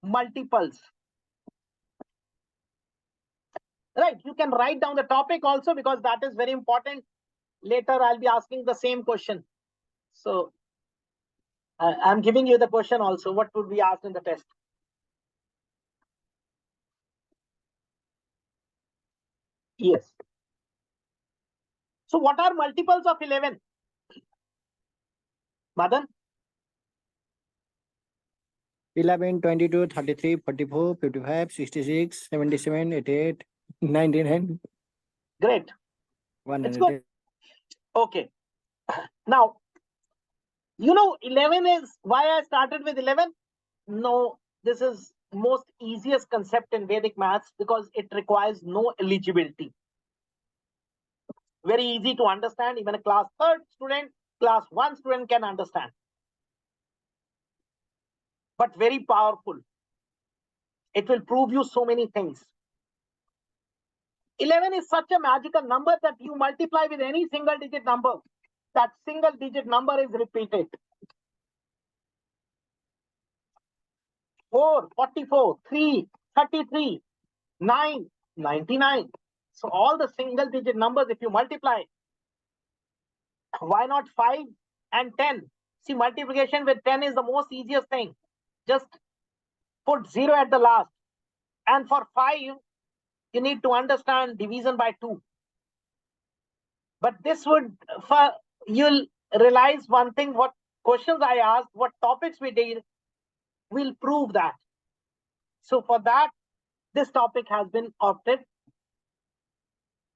multiples. Right, you can write down the topic also because that is very important. Later I'll be asking the same question. So I'm giving you the question also. What would be asked in the test? Yes. So what are multiples of 11? Madan? 11, 22, 33, 44, 55, 66, 77, 88, 99, Great. It's 100. good. Okay. Now, 11 is why I started with 11. No, this is most easiest concept in Vedic maths because it requires no eligibility. Very easy to understand. Even a class 3rd student, class 1 student can understand. But very powerful. It will prove you so many things. 11 is such a magical number that you multiply with any single digit number. That single digit number is repeated. 4, 44, 3, 33, 9, 99. So all the single digit numbers, if you multiply, why not 5 and 10? See, multiplication with 10 is the most easiest thing. Just put 0 at the last. And for 5, you need to understand division by 2. But this would, you'll realize one thing, what questions I asked, what topics we did, will prove that. So for that, this topic has been opted.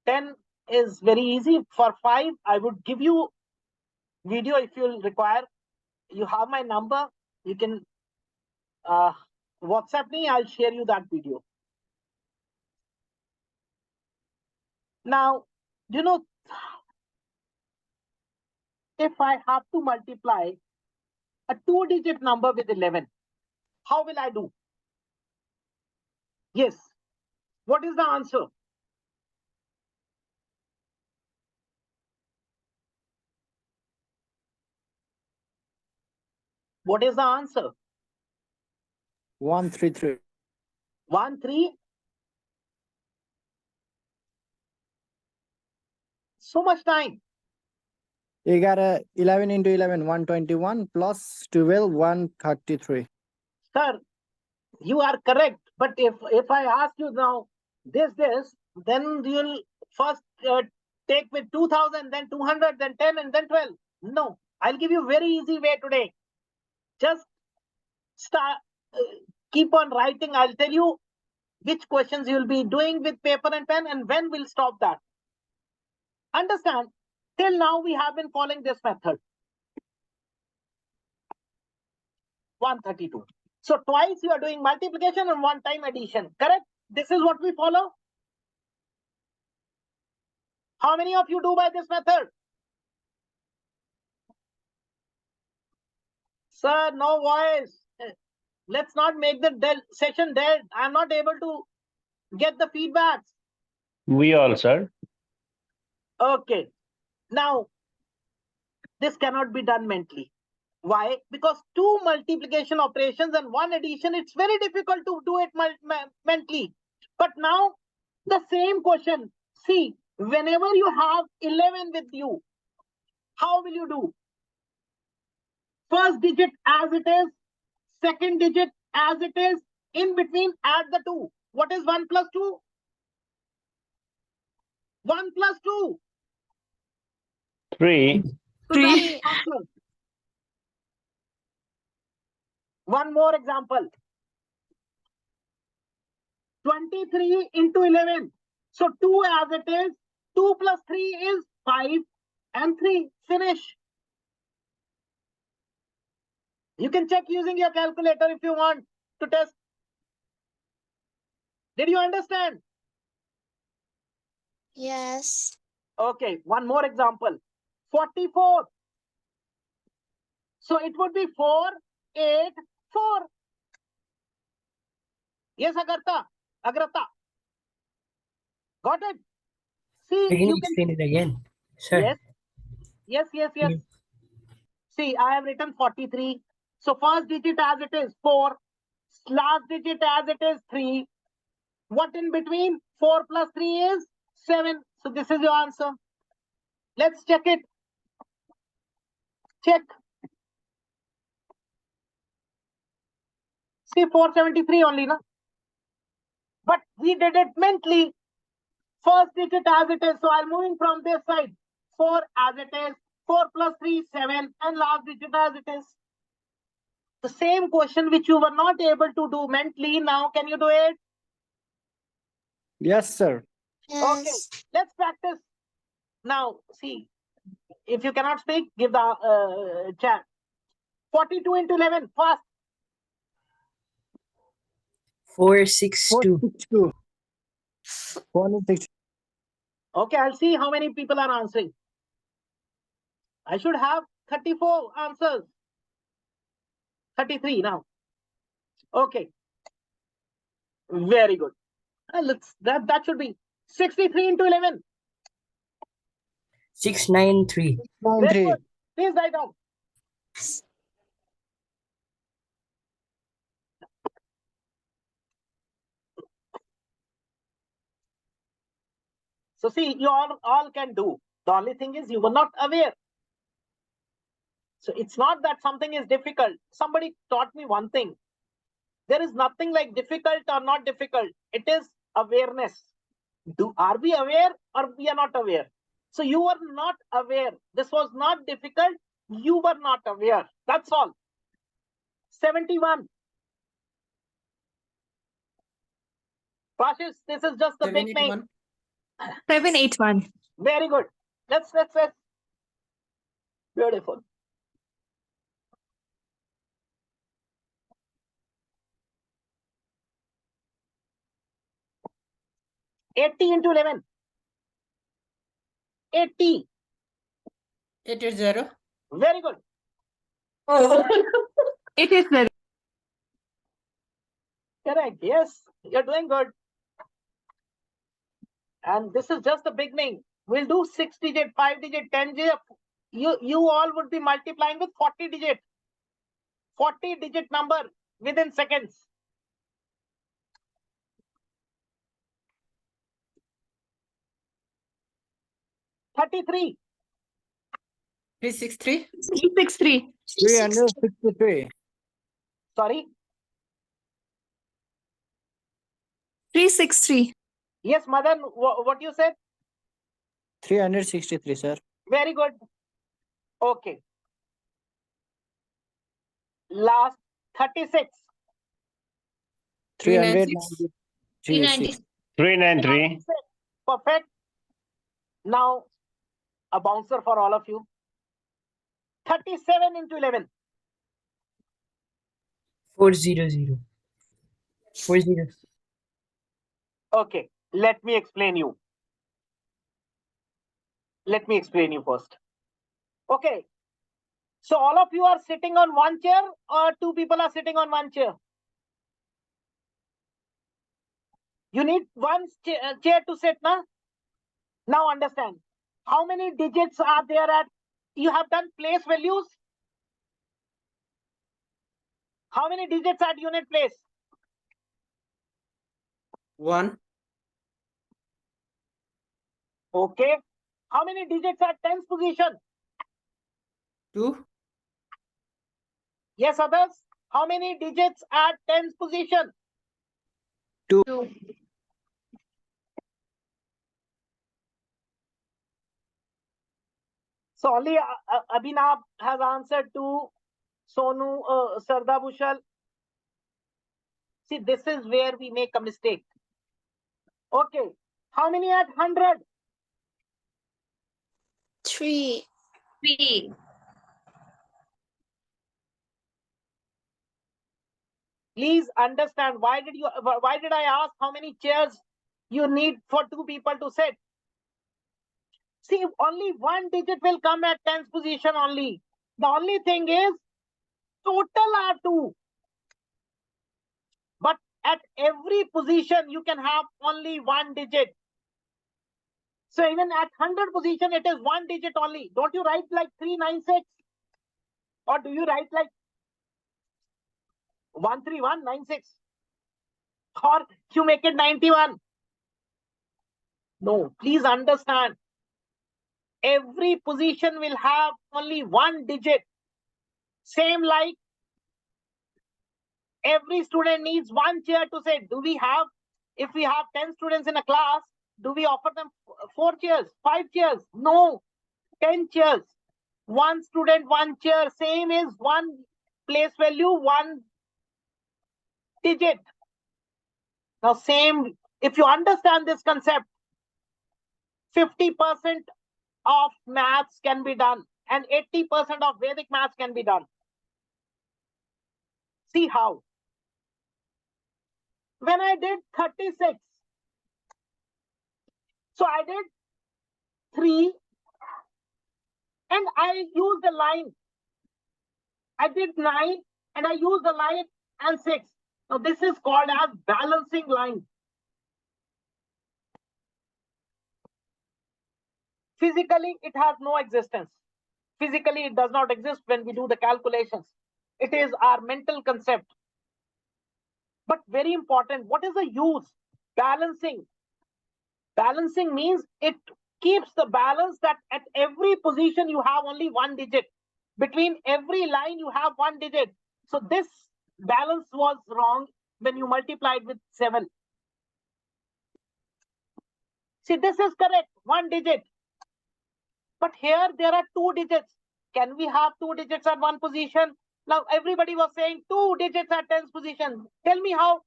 10 is very easy. For 5, I would give you video if you'll require. You have my number. You can WhatsApp me. I'll share you that video. Now, if I have to multiply a 2-digit number with 11, how will I do? Yes. What is the answer? What is the answer? 133. 1, 3. So much time. You got 11 into 11, 121 plus 12, 133. Sir, you are correct. But if I ask you now this, then you'll first take with 2000, then 200, then 10, and then 12. No, I'll give you very easy way today. Just start, keep on writing. I'll tell you which questions you'll be doing with paper and pen and when we'll stop that. Understand? Till now we have been following this method. 132. So twice you are doing multiplication and one time addition. Correct? This is what we follow. How many of you do by this method? Sir, no voice. Let's not make the session dead. I'm not able to get the feedbacks. We all, sir. Okay. Now, this cannot be done mentally. Why? Because 2 multiplication operations and 1 addition, it's very difficult to do it mentally. But now, the same question. See, whenever you have 11 with you, how will you do? First digit as it is, second digit as it is, in between add the 2. What is 1 plus 2? 1 plus 2. 3. 3. Answer. One more example. 23 into 11. So 2 as it is. 2 plus 3 is 5 and 3. Finish. You can check using your calculator if you want to test. Did you understand? Yes. Okay, one more example. 44. So it would be 4, 8, 4. Yes, Agrata. Got it? See, Can you you can. explain it again, sir? Yes. See, I have written 43. So first digit as it is 4. Last digit as it is 3. What in between? 4 plus 3 is 7. So this is your answer. Let's check it. Check. See, 473 only, na? But we did it mentally. First digit as it is. So I'm moving from this side. 4 as it is. 4 plus 3, 7. And last digit as it is. The same question which you were not able to do mentally. Now, can you do it? Yes, sir. Okay, Yes. let's practice. Now, see, if you cannot speak, give the chat. 42 into 11, fast. 462. 462. 460. Okay, I'll see how many people are answering. I should have 34 answers. 33 now. Okay. Very good. That should be 63 into 11. 693. Very 93. good. Please write down. So see, you all can do. The only thing is you were not aware. So it's not that something is difficult. Somebody taught me one thing. There is nothing like difficult or not difficult. It is awareness. Are we aware or we are not aware? So you were not aware. This was not difficult. You were not aware. That's all. 71. Prashish, this is just the big name. 781. Very good. Let's. Beautiful. $80 into 11. 80. 880. Very good. It is very. Correct. Yes, you're doing good. And this is just the beginning. We'll do 6 digit, 5 digit, 10 digit. You all would be multiplying with 40 digit. 40 digit number within seconds. 33. 363. 363. 363. Sorry. 363. Yes, Madan, what you said? 363, sir. Very good. Okay. Last 36. 396. 393. Perfect. Now, a bouncer for all of you. 37 into 11. 400. 40. Okay, let me explain you. Let me explain you first. Okay, so all of you are sitting on one chair or two people are sitting on one chair? You need one chair to sit, na? Now understand. How many digits are there at? You have done place values? How many digits at unit place? 1. Okay. How many digits at tens position? 2. Yes, others. How many digits at tens position? 2. So only Abhinav has answered to Sonu, Sarda Bhushal. See, this is where we make a mistake. Okay. How many at 100? 3. Please understand, why did I ask how many chairs you need for 2 people to sit? See, only 1 digit will come at 10th position only. The only thing is total are 2. But at every position you can have only 1 digit. So even at 100 position it is 1 digit only. Don't you write like 396? Or do you write like 13196? Or you make it 91? No, please understand. Every position will have only 1 digit. Same like every student needs 1 chair to sit. Do we have, if we have 10 students in a class, do we offer them 4 chairs, 5 chairs? No, 10 chairs. 1 student, 1 chair. Same is 1 place value, 1 digit. Now same, if you understand this concept, 50% of maths can be done and 80% of Vedic maths can be done. See how. When I did 36, so I did 3 and I used the line. I did 9 and I used the line and 6. Now this is called as balancing line. Physically, it has no existence. Physically, it does not exist when we do the calculations. It is our mental concept. But very important, what is the use? Balancing. Balancing means it keeps the balance that at every position you have only 1 digit. Between every line you have 1 digit. So this balance was wrong when you multiplied with 7. See, this is correct, 1 digit. But here there are 2 digits. Can we have 2 digits at 1 position? Now everybody was saying 2 digits at 10th position. Tell me how.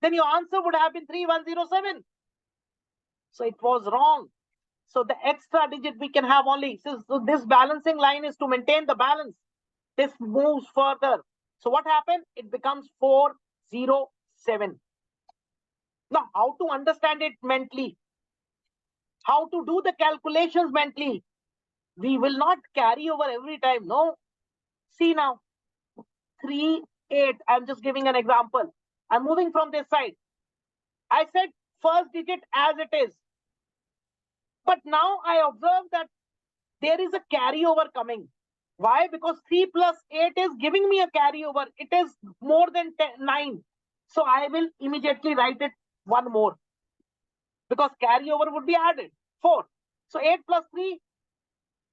Then your answer would have been 3107. So it was wrong. So the extra digit we can have only. So this balancing line is to maintain the balance. This moves further. So what happened? It becomes 407. Now how to understand it mentally? How to do the calculations mentally? We will not carry over every time. No. See now. 3, 8. I'm just giving an example. I'm moving from this side. I said first digit as it is. But now I observe that there is a carryover coming. Why? Because 3 plus 8 is giving me a carryover. It is more than 9. So I will immediately write it 1 more. Because carryover would be added. 4. So 8 plus 3,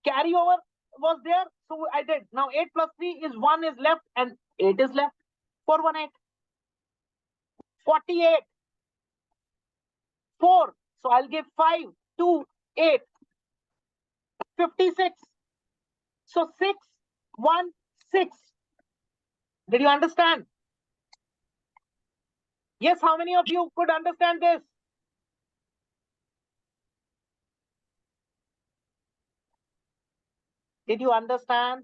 carryover was there. So I did. Now 8 plus 3 is 1 is left and 8 is left. 418. 48. 4. So I'll give 5, 2, 8. 56. So 6, 1, 6. Did you understand? Yes, how many of you could understand this? Did you understand?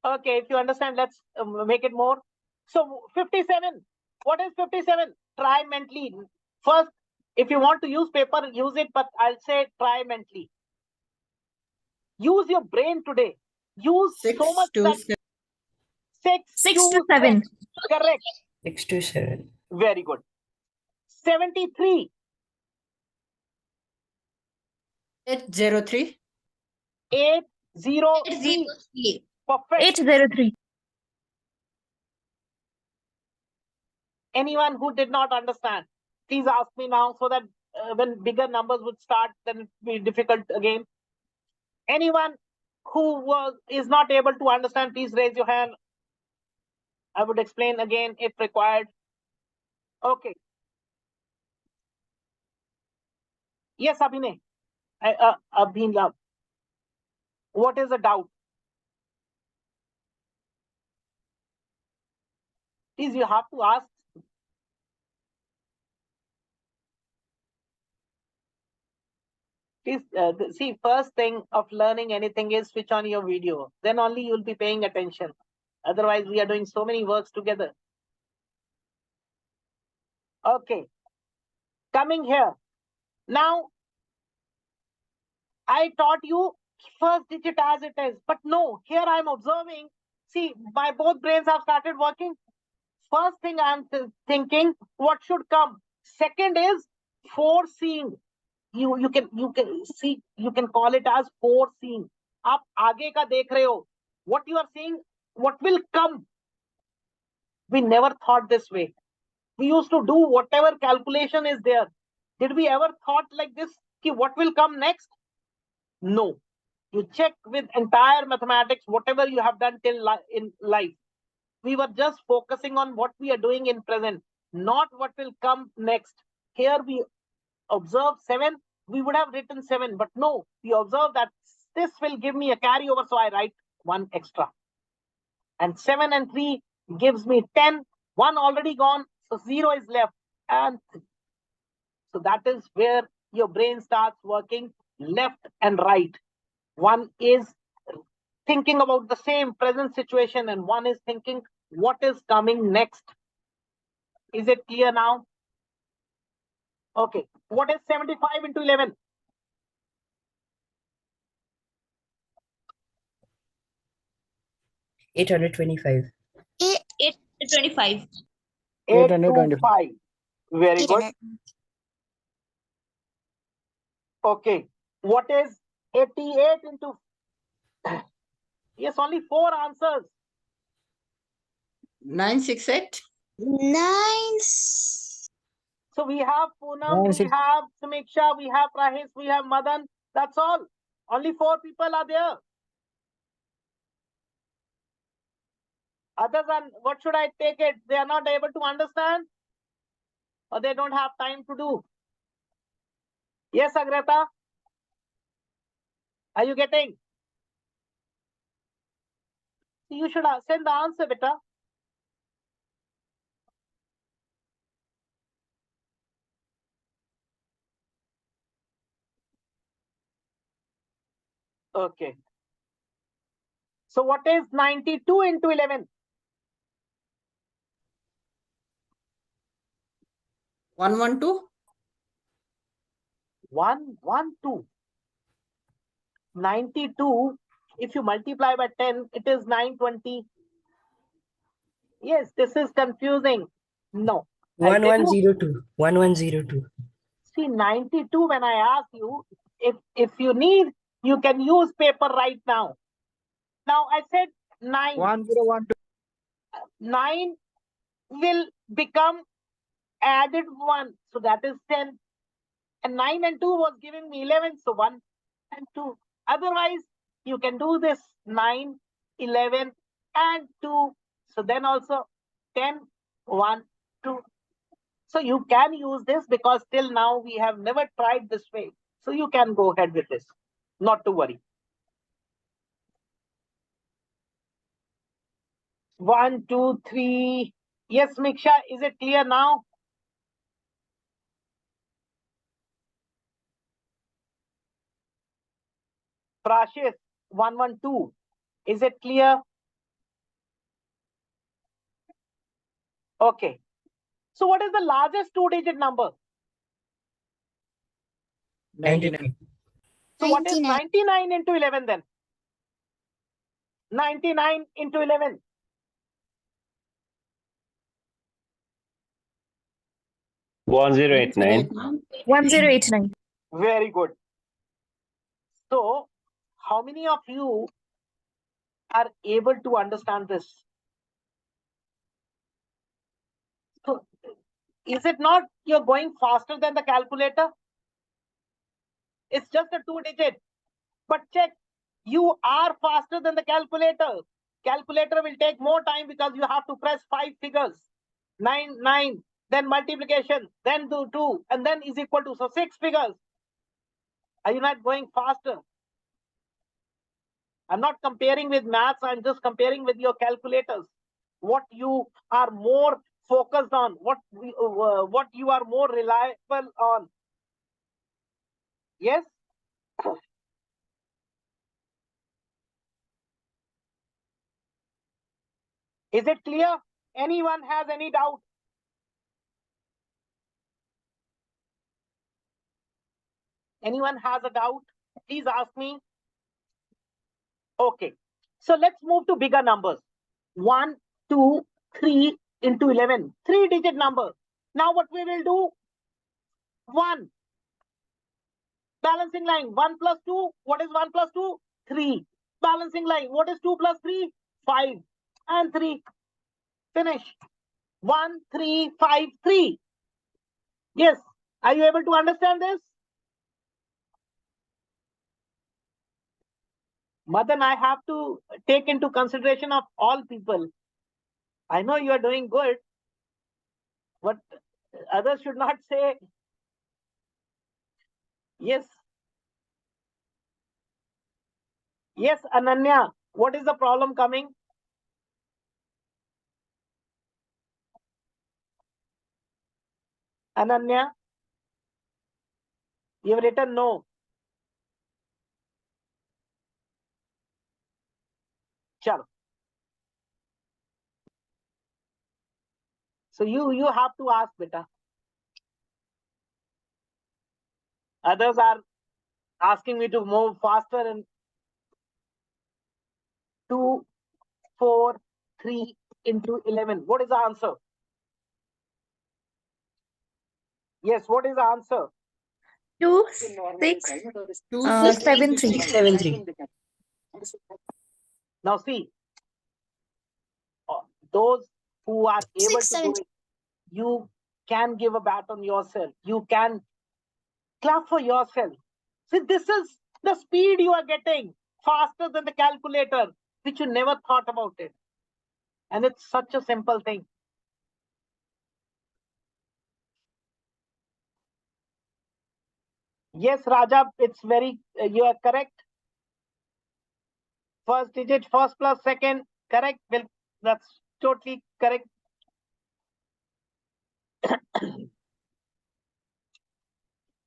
Okay, if you understand, let's make it more. So 57. What is 57? Try mentally. First, if you want to use paper, use it, but I'll say try mentally. Use your brain today. Use 6 so much to that 6 6 to to 7. Correct. 6 to 7. Very good. 73. 803. 803. Perfect. 803. Anyone who did not understand, please ask me now so that when bigger numbers would start, then it will be difficult again. Anyone who is not able to understand, please raise your hand. I would explain again if required. Okay. Yes, Abhinay. Abhinav. What is the doubt? Please, you have to ask. Please, see, first thing of learning anything is switch on your video. Then only you'll be paying attention. Otherwise, we are doing so many works together. Okay. Coming here. Now, I taught you first digit as it is. But no, here I'm observing. See, my both brains have started working. First thing I'm thinking, what should come? Second is foreseeing. You can see, you can call it as foreseeing. आप आगे का देख रहे हो. What you are seeing, what will come. We never thought this way. We used to do whatever calculation is there. Did we ever thought like this? Ki what will come next? No. You check with entire mathematics, whatever you have done till in life. We were just focusing on what we are doing in present, not what will come next. Here we observe 7, we would have written 7, but no, we observe that this will give me a carryover, so I write 1 extra. And 7 and 3 gives me 10, 1 already gone, so 0 is left. And so that is where your brain starts working left and right. One is thinking about the same present situation and one is thinking what is coming next. Is it clear now? Okay. What is 75 into 11? $825. 825. 825. Very good. Okay. What is 88 into? Yes, only 4 answers. 968. 9. So we have Poonam, we have Samiksha, we have Prahesh, we have Madan. That's all. Only 4 people are there. Other than what should I take it? They are not able to understand or they don't have time to do. Yes, Agreta? Are you getting? You should send the answer, beta. Okay. So what is 92 into 11? 112. 112. 92. If you multiply by 10, it is 920. Yes, this is confusing. No. 1102. 1102. See, 92, when I ask you, if you need, you can use paper right now. Now I said 9. 1012. 9 will become added 1. So that is 10. And 9 and 2 was giving me 11. So 1 and 2. Otherwise, you can do this 9, 11 and 2. So then also 10, 1, 2. So you can use this because till now we have never tried this way. So you can go ahead with this. Not to worry. 1, 2, 3. Yes, Miksha, is it clear now? Prashis, 112. Is it clear? Okay. So what is the largest 2-digit number? 99. So what is 99 into 11 then? 99 into 11. 1089. 1089. Very good. So how many of you are able to understand this? So is it not you're going faster than the calculator? It's just a 2-digit. But check, you are faster than the calculator. Calculator will take more time because you have to press 5 figures. 9, 9, then multiplication, then do 2, and then is equal to, so 6 figures. Are you not going faster? I'm not comparing with maths, I'm just comparing with your calculators. what you are more focused on, what you are more reliable on. Yes? Is it clear? Anyone has any doubt? Anyone has a doubt? Please ask me. Okay. So let's move to bigger numbers. 1, 2, 3 into 11. 3-digit number. Now what we will do? 1. Balancing line. 1 plus 2. What is 1 plus 2? 3. Balancing line. What is 2 plus 3? 5. And 3. Finish. 1, 3, 5, 3. Yes. Are you able to understand this? Madan, I have to take into consideration of all people. I know you are doing good, but others should not say yes. Yes, Ananya, what is the problem coming? Ananya, you have written no. Chalo. So you have to ask, beta. Others are asking me to move faster and 2, 4, 3 into 11. What is the answer? Yes, what is the answer? 2, 6, 7, 3. 7, 3. Now see, those who are able to do it, you can give a bat on yourself. You can clap for yourself. See, this is the speed you are getting, faster than the calculator, which you never thought about it. And it's such a simple thing. Yes, Raja, it's very, you are correct. First digit, first plus second, correct. Well, that's totally correct.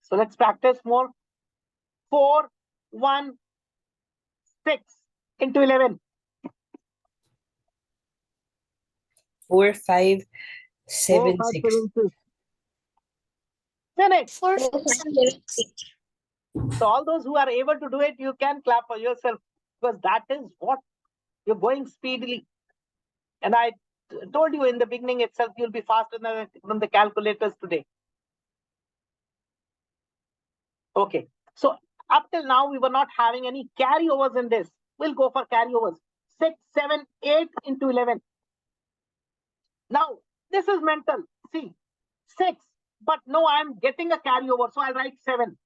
So let's practice more. 4, 1, 6 into 11. 4, 5, 4, 7, 5, 6. 7, 6. Finish. 4, 7, 6. So all those who are able to do it, you can clap for yourself, because that is what you're going speedily. And I told you in the beginning itself, you'll be faster than the calculators today. Okay. So up till now, we were not having any carryovers in this. We'll go for carryovers. 6, 7, 8 into 11. Now, this is mental. See, 6. But no, I'm getting a carryover. So I'll write 7.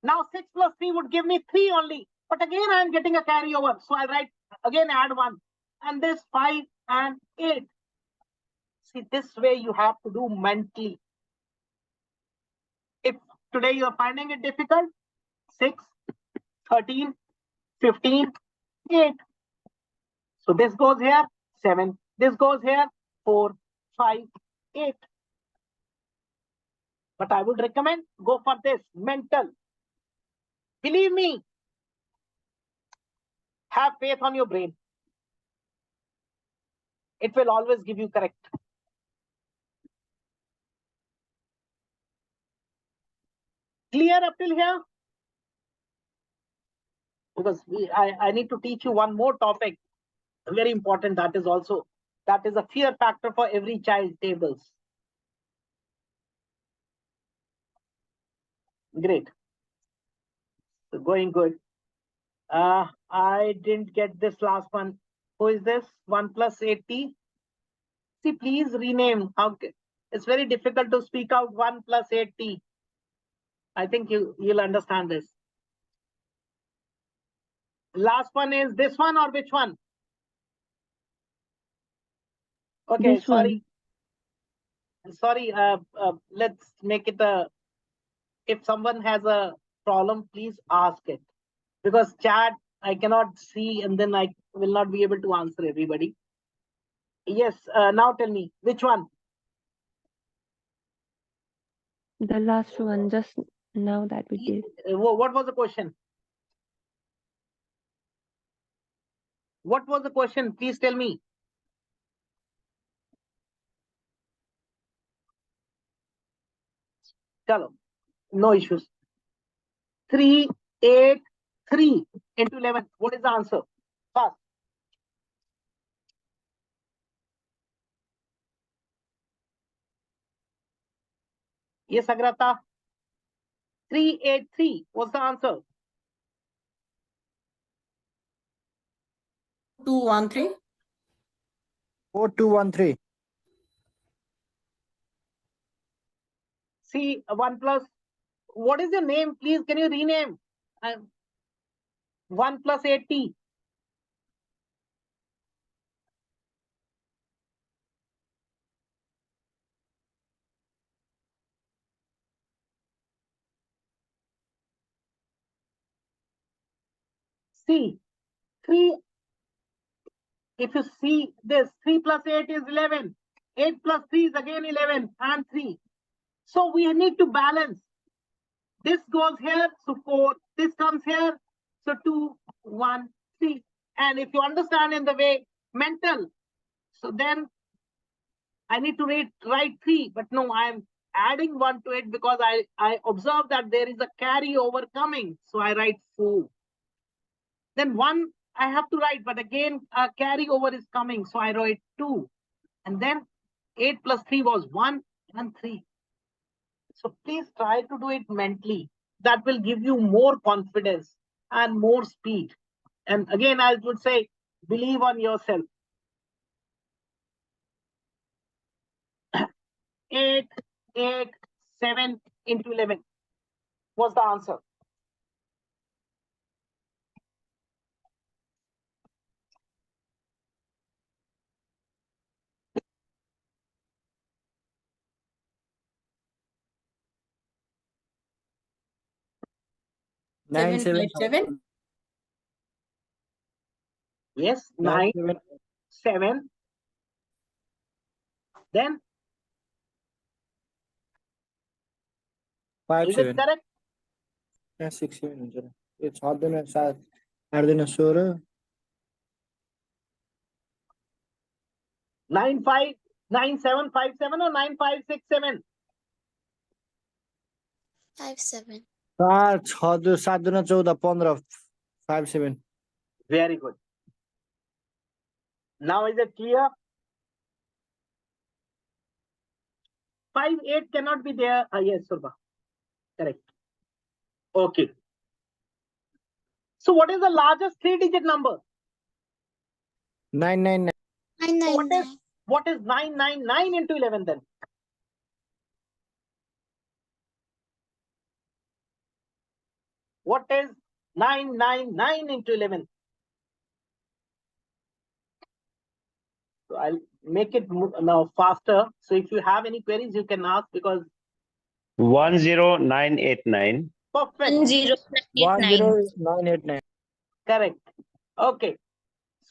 Now 6 plus 3 would give me 3 only. But again, I'm getting a carryover. So I'll write, again, add 1. And this 5 and 8. See, this way you have to do mentally. If today you're finding it difficult, 6, 13, 15, 8. So this goes here, 7. This goes here, 4, 5, 8. But I would recommend go for this, mental. Believe me, have faith on your brain. It will always give you correct. Clear up till here? Because I need to teach you one more topic, very important. That is a fear factor for every child, tables. Great. So going good. I didn't get this last one. Who is this? 1 plus 80. See, please rename. Okay. It's very difficult to speak out 1 plus 80. I think you'll understand this. Last one is this one or which one? Okay, This sorry. Sorry, let's make it a, if someone has a problem, please ask it. Because chat, I cannot see and then I will not be able to answer everybody. Yes, now tell me, which one? The last one, just now that we did. What was the question? What was the question? Please tell me. Chalo, no issues. 3, 8, 3 into 11. What is the answer? Fast. Yes, Agrata. 383. What's the answer? 213. 4213. C, 1 plus. What is your name? Please, can you rename? 1 plus 80. C, 3. If you see this, 3 plus 8 is 11. 8 plus 3 is again 11 and 3. So we need to balance. This goes here, so 4. This comes here, so 2, 1, 3. And if you understand in the way mental, so then I need to write 3, but no, I am adding 1 to it because I observe that there is a carryover coming. So I write 4. Then 1 I have to write, but again a carryover is coming. So I write 2. And then 8 plus 3 was 1 and 3. So please try to do it mentally. That will give you more confidence and more speed. And again, I would say, believe on yourself. 8, 8, 7 into 11 was the answer. Nine, 757. Yes, 9, 7. Then, 5, is 7. it correct? Yeah, 6, 7. It's hard than a sad. Harder than a sore. 9, 5, 9, 7, 5, 7 or 9, 5, 6, 7? 5, 7. 4, 6, 7, 14, 15. 5, 7. Very good. Now is it clear? 5, 8 cannot be there. Yes, Surba. Correct. Okay. So what is the largest 3-digit number? 999. 999. What is 999 into 11 then? What is 999 into 11? So I'll make it now faster. So if you have any queries, you can ask because 10989. perfect. 10989. 10989. Correct. Okay.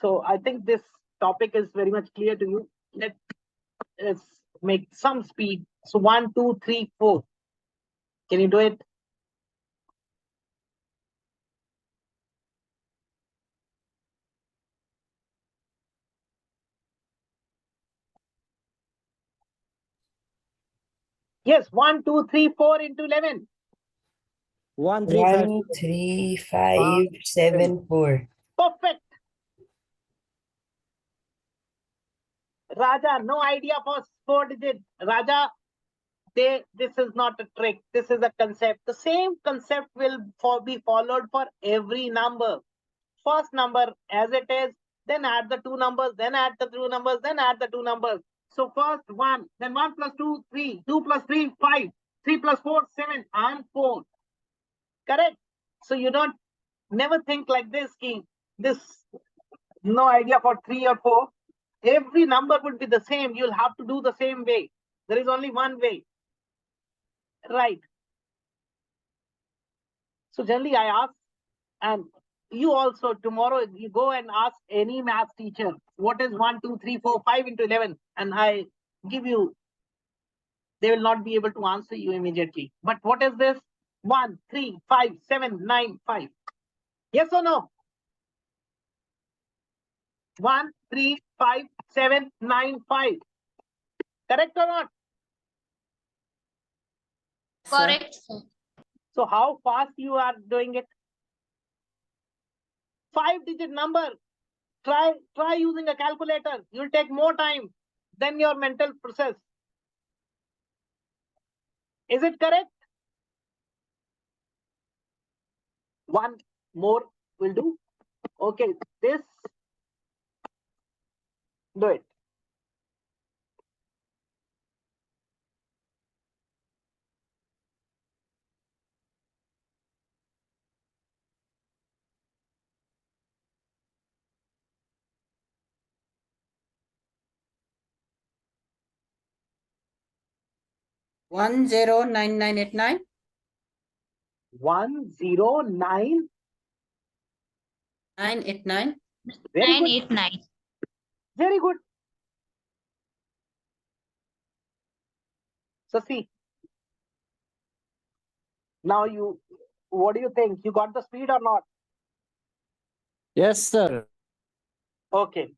So I think this topic is very much clear to you. Let's make some speed. So 1, 2, 3, 4. Can you do it? Yes, 1, 2, 3, 4 into 11. 1, 3, 5. 1, 3, 5, 7, 4. Perfect. Raja, no idea for 4-digit. Raja, this is not a trick. This is a concept. The same concept will be followed for every number. First number as it is, then add the 2 numbers, then add the 2 numbers, then add the 2 numbers. So first 1, then 1 plus 2, 3, 2 plus 3, 5, 3 plus 4, 7, and 4. Correct? So you don't never think like this, King. This, no idea for 3 or 4. Every number would be the same. You'll have to do the same way. There is only one way. Right. So generally I ask, and you also tomorrow you go and ask any math teacher what is 1, 2, 3, 4, 5 into 11, and I give you, they will not be able to answer you immediately. But what is this? 1, 3, 5, 7, 9, 5. Yes or no? 1, 3, 5, 7, 9, 5. Correct or not? Correct, sir. So how fast you are doing it? 5-digit number. Try using a calculator. You'll take more time than your mental process. Is it correct? One more will do. Okay, this, do it. One zero 9989. 109. 989. Very good. 989. Very good. So see. Now what do you think? You got the speed or not? Yes, sir. Okay.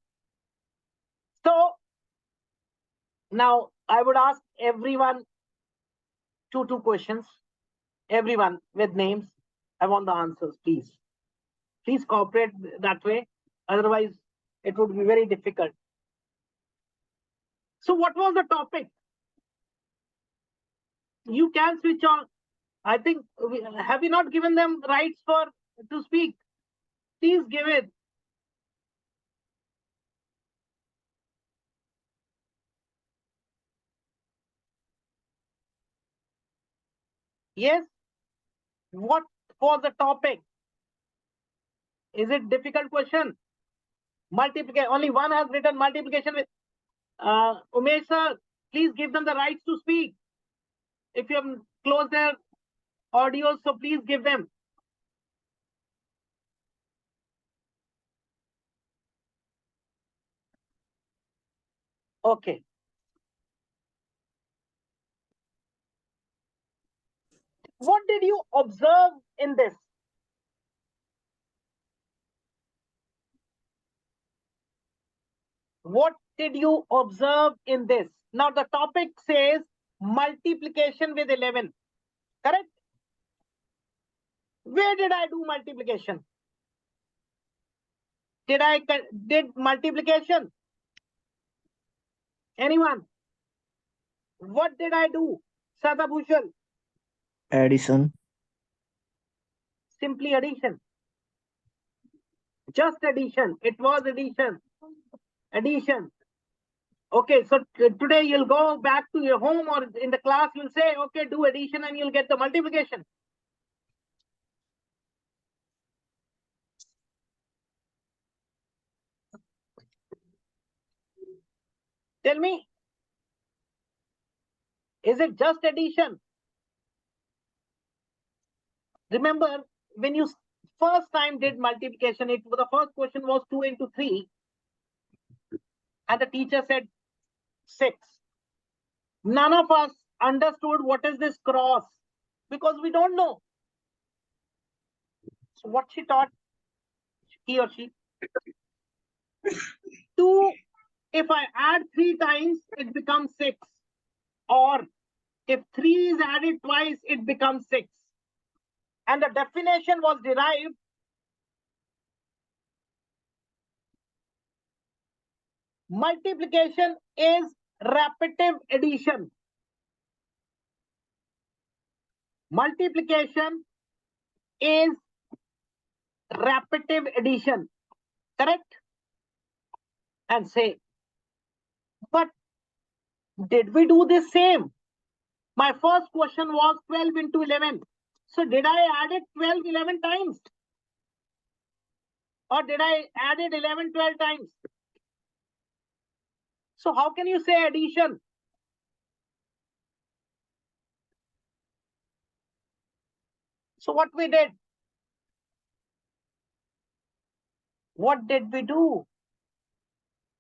So now I would ask everyone two questions. Everyone with names. I want the answers, please. Please cooperate that way. Otherwise, it would be very difficult. So what was the topic? You can switch on. I think, have you not given them rights to speak? Please give it. Yes. What was the topic? Is it difficult question? Multiplication. Only one has written multiplication with Umesh sir. Please give them the rights to speak. If you have closed their audios, so please give them. Okay. What did you observe in this? What did you observe in this? Now the topic says multiplication with 11. Correct? Where did I do multiplication? Did multiplication? Anyone? What did I do? Sada Bhushal. Addition. Simply addition. Just addition. It was addition. Addition. Okay, so today you'll go back to your home or in the class, you'll say, okay, do addition and you'll get the multiplication. Tell me, is it just addition? Remember, when you first time did multiplication, the first question was 2 into 3. And the teacher said 6. None of us understood what is this cross because we don't know. So what she taught, he or she, 2, if I add 3 times, it becomes 6. Or if 3 is added twice, it becomes 6. And the definition was derived. Multiplication is repetitive addition. Multiplication is repetitive addition. Correct? And say, but did we do the same? My first question was 12 into 11. So did I add it 12, 11 times? Or did I add it 11, 12 times? So how can you say addition? So what we did? What did we do?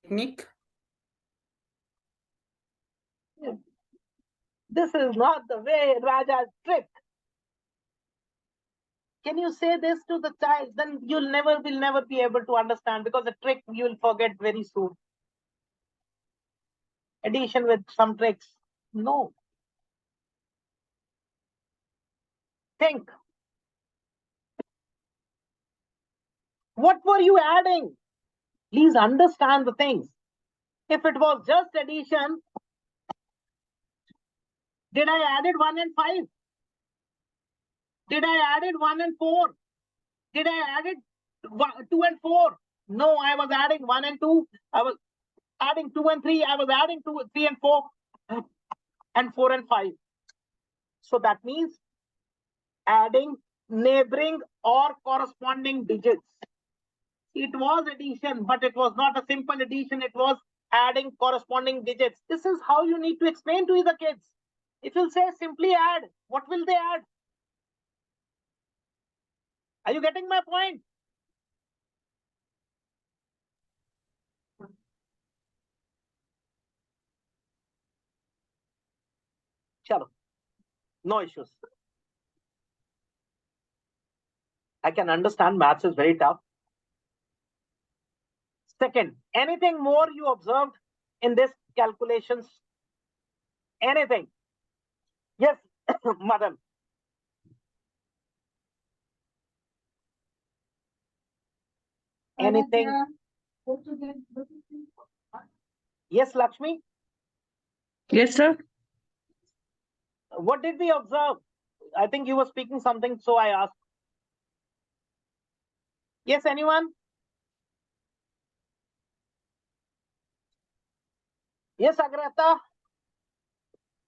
Technique. This is not the way Raja's trick. Can you say this to the child? Then will never be able to understand, because the trick you will forget very soon. Addition with some tricks. No. Think. What were you adding? Please understand the things. If it was just addition, did I added 1 and 5? Did I added 1 and 4? Did I added 2 and 4? No, I was adding 1 and 2. I was adding 2 and 3. I was adding 2, 3 and 4 and 4 and 5. So that means adding neighboring or corresponding digits. It was addition, but it was not a simple addition. It was adding corresponding digits. This is how you need to explain to the kids. If you say simply add, what will they add? Are you getting my point? Chalo. No issues. I can understand maths is very tough. Second, anything more you observed in this calculations? Anything? Yes, madam. Anything? Yes, Lakshmi? Yes, sir. What did we observe? I think you were speaking something, so I asked. Yes, anyone? Yes, Agrata?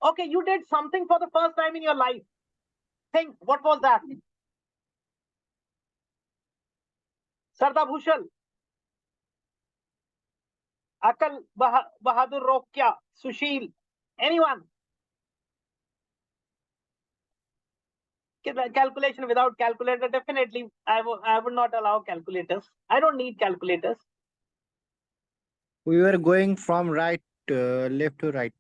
Okay, you did something for the first time in your life. Think, what was that? Sardar Bhushal. Akal Bahadur Rokya. Sushil. Anyone? Calculation without calculator, definitely I would not allow calculators. I don't need calculators. We were going from right, left to right.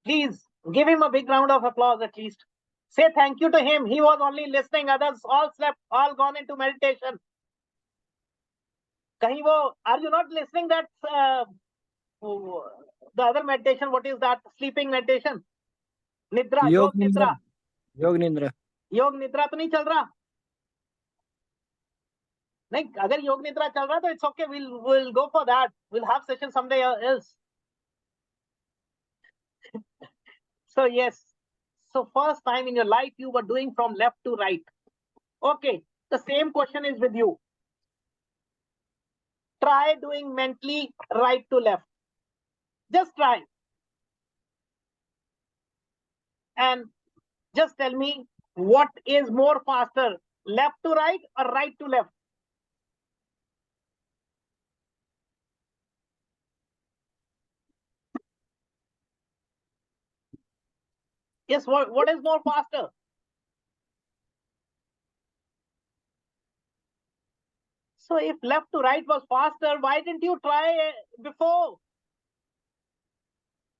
Please give him a big round of applause at least. Say thank you to him. He was only listening. Others all slept, all gone into meditation. Kahin wo, are you not listening that the other meditation? What is that? Sleeping meditation. Nidra, Yog Nidra. Yog Nidra. योग निद्रा तो नहीं चल रहा नहीं अगर योग निद्रा चल रहा तो it's okay, we'll go for that, we'll have session someday else. So yes, so first time in your life you were doing from left to right. Okay, the same question is with you. Try doing mentally right to left. Just try and just tell me what is more faster, left to right or right to left? Yes, what is more faster? So if left to right was faster, why didn't you try before?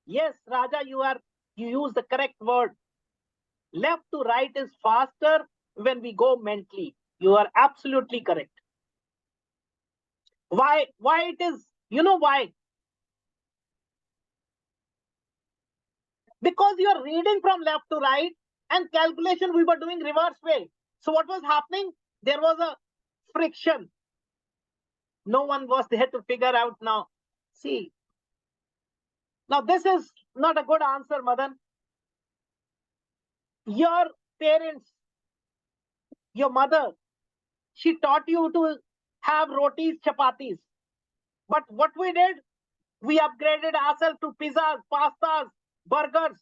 Yes, Raja, you use the correct word. Left to right is faster when we go mentally. You are absolutely correct. Why it is? You know why? Because you are reading from left to right and calculation we were doing reverse way. So what was happening? There was a friction. No one was there to figure out now. See. Now this is not a good answer, Madan. Your parents, your mother, she taught you to have rotis, chapatis. But what we did, we upgraded ourselves to pizzas, pastas, burgers.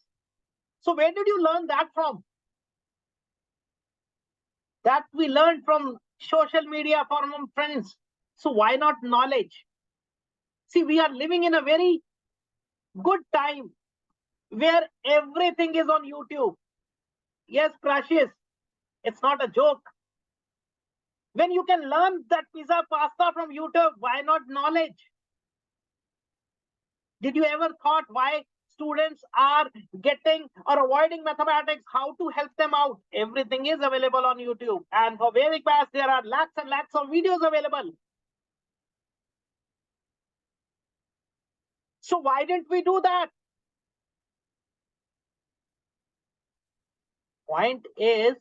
So where did you learn that from? That we learned from social media, from friends. So why not knowledge? See, we are living in a very good time where everything is on YouTube. Yes, Precious, it's not a joke. When you can learn that pizza pasta from YouTube, why not knowledge? Did you ever thought why students are getting or avoiding mathematics, how to help them out? Everything is available on YouTube. And for Vedic Maths, there are lakhs and lakhs of videos available. So why didn't we do that? Point is,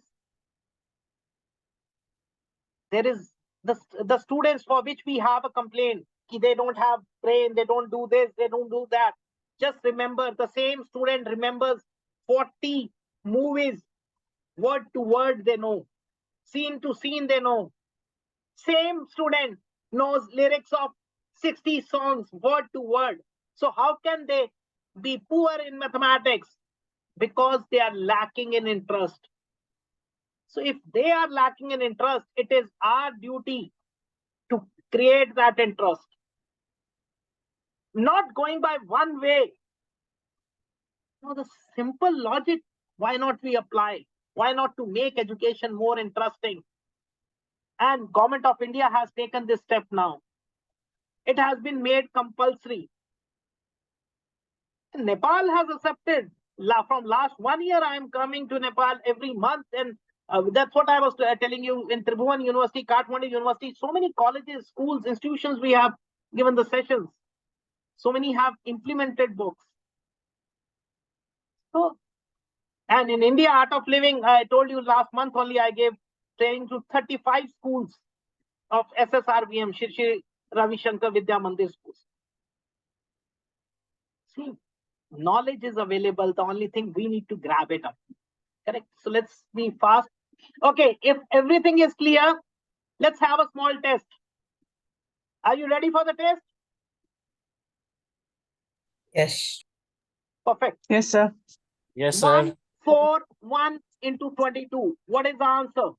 there is the students for which we have a complaint. They don't have brain, they don't do this, they don't do that. Just remember, the same student remembers 40 movies, word to word they know. Scene to scene they know. Same student knows lyrics of 60 songs, word to word. So how can they be poor in mathematics? Because they are lacking in interest. So if they are lacking in interest, it is our duty to create that interest. Not going by one way. No, the simple logic, why not we apply? Why not to make education more interesting? And Government of India has taken this step now. It has been made compulsory. Nepal has accepted. From last 1 year, I am coming to Nepal every month, and that's what I was telling you in Tribhuvan University, Kathmandu University. So many colleges, schools, institutions we have given the sessions. So many have implemented books. So, and in India, Art of Living, I told you last month only, I gave training to 35 schools of SSRVM, Shri Ravi Shankar Vidya Mandir schools. See, knowledge is available. The only thing we need to grab it up. Correct. So let's be fast. Okay, if everything is clear, let's have a small test. Are you ready for the test? Yes. Perfect. Yes, sir. Yes, sir. 141 into 22. What is the answer?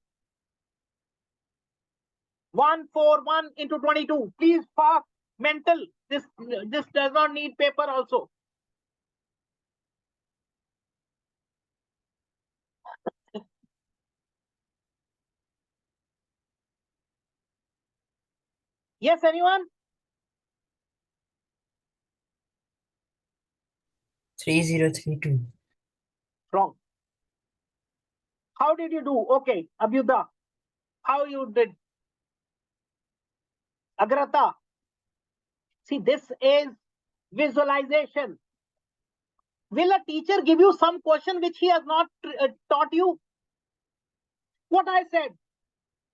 141 into 22. Please fast, mental. This does not need paper also. Yes, anyone? 3032. Wrong. How did you do? Okay, Abhyuda. How you did? Agrata. See, this is visualization. Will a teacher give you some question which he has not taught you? What I said,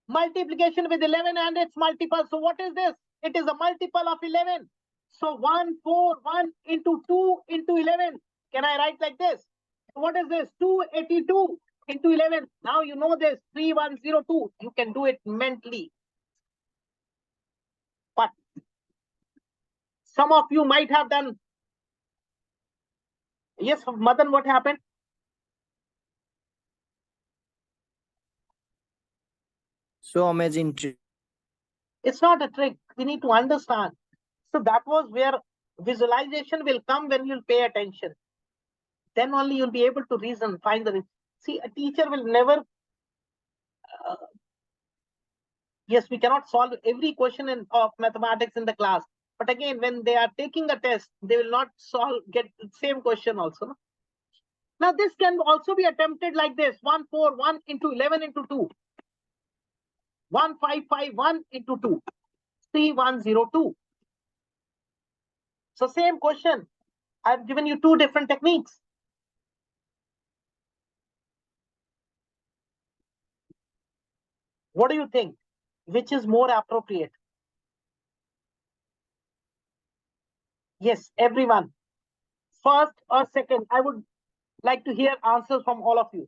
multiplication with 11 and its multiple. So what is this? It is a multiple of 11. So 141 into 2 into 11. Can I write like this? What is this? 282 into 11. Now you know this, 3102. You can do it mentally. But some of you might have done. Yes, Madan, what happened? So amazing trick. It's not a trick. We need to understand. So that was where visualization will come when you'll pay attention. Then only you'll be able to reason, find the. See, a teacher will never. Yes, we cannot solve every question of mathematics in the class. But again, when they are taking a test, they will not get the same question also. No? Now, this can also be attempted like this: 141 into 11 into 2. 1551 into 2. 3102. So same question. I've given you two different techniques. What do you think? Which is more appropriate? Yes, everyone. First or second? I would like to hear answers from all of you.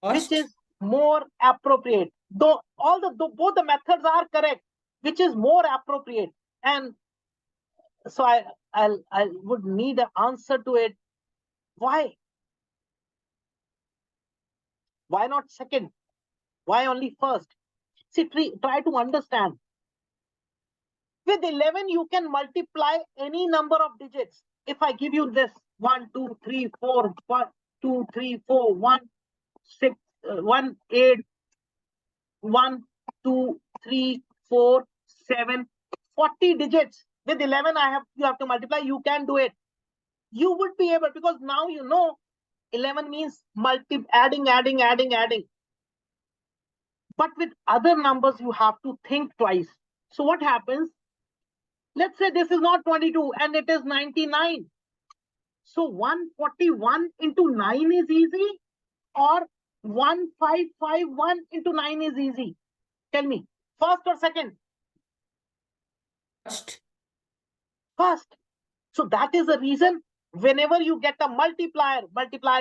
First. Which is more appropriate? Though both the methods are correct, which is more appropriate? And so I would need an answer to it. Why? Why not second? Why only first? See, try to understand. With 11, you can multiply any number of digits. If I give you this 1, 2, 3, 4, 1, 2, 3, 4, 1, 6, 1, 8, 1, 2, 3, 4, 7, 40 digits. With 11, you have to multiply. You can do it. You would be able, because now you know 11 means adding. But with other numbers, you have to think twice. So what happens? Let's say this is not 22 and it is 99. So 141 into 9 is easy, or 1551 into 9 is easy? Tell me, first or second? First. So that is the reason whenever you get a multiplier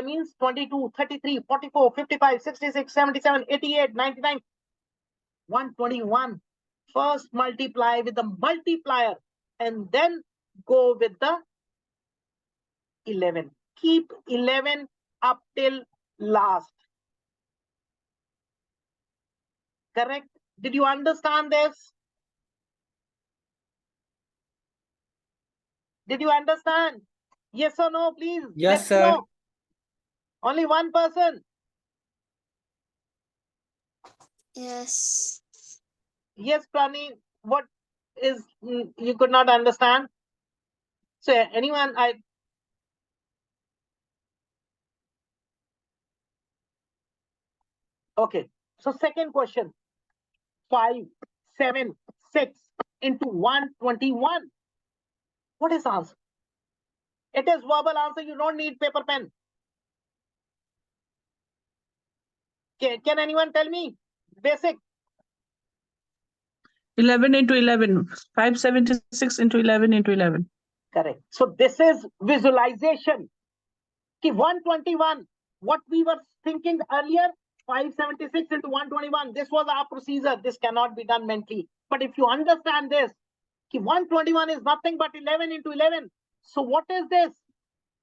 means 22, 33, 44, 55, 66, 77, 88, 99, 121. First multiply with the multiplier and then go with the 11. Keep 11 up till last. Correct? Did you understand this? Did you understand? Yes or no, please? Yes, Let me sir. know. Only one person. Yes. Yes, Prani, what is you could not understand? So anyone, okay. So second question, 5, 7, 6 into 121. What is answer? It is verbal answer. You don't need paper pen. Can anyone tell me? Basic. 11 into 11. 576 into 11 into 11. Correct. So this is visualization. 121. What we were thinking earlier, 576 into 121. This was our procedure. This cannot be done mentally. But if you understand this, 121 is nothing but 11 into 11. So what is this?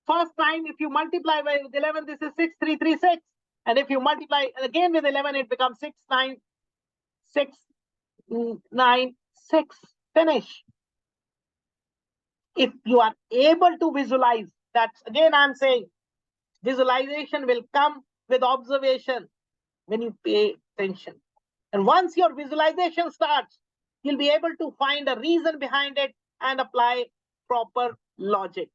First time, if you multiply by 11, this is 6336. And if you multiply again with 11, it becomes 69696. Finish. If you are able to visualize, that's again I'm saying, visualization will come with observation when you pay attention. And once your visualization starts, you'll be able to find a reason behind it and apply proper logic.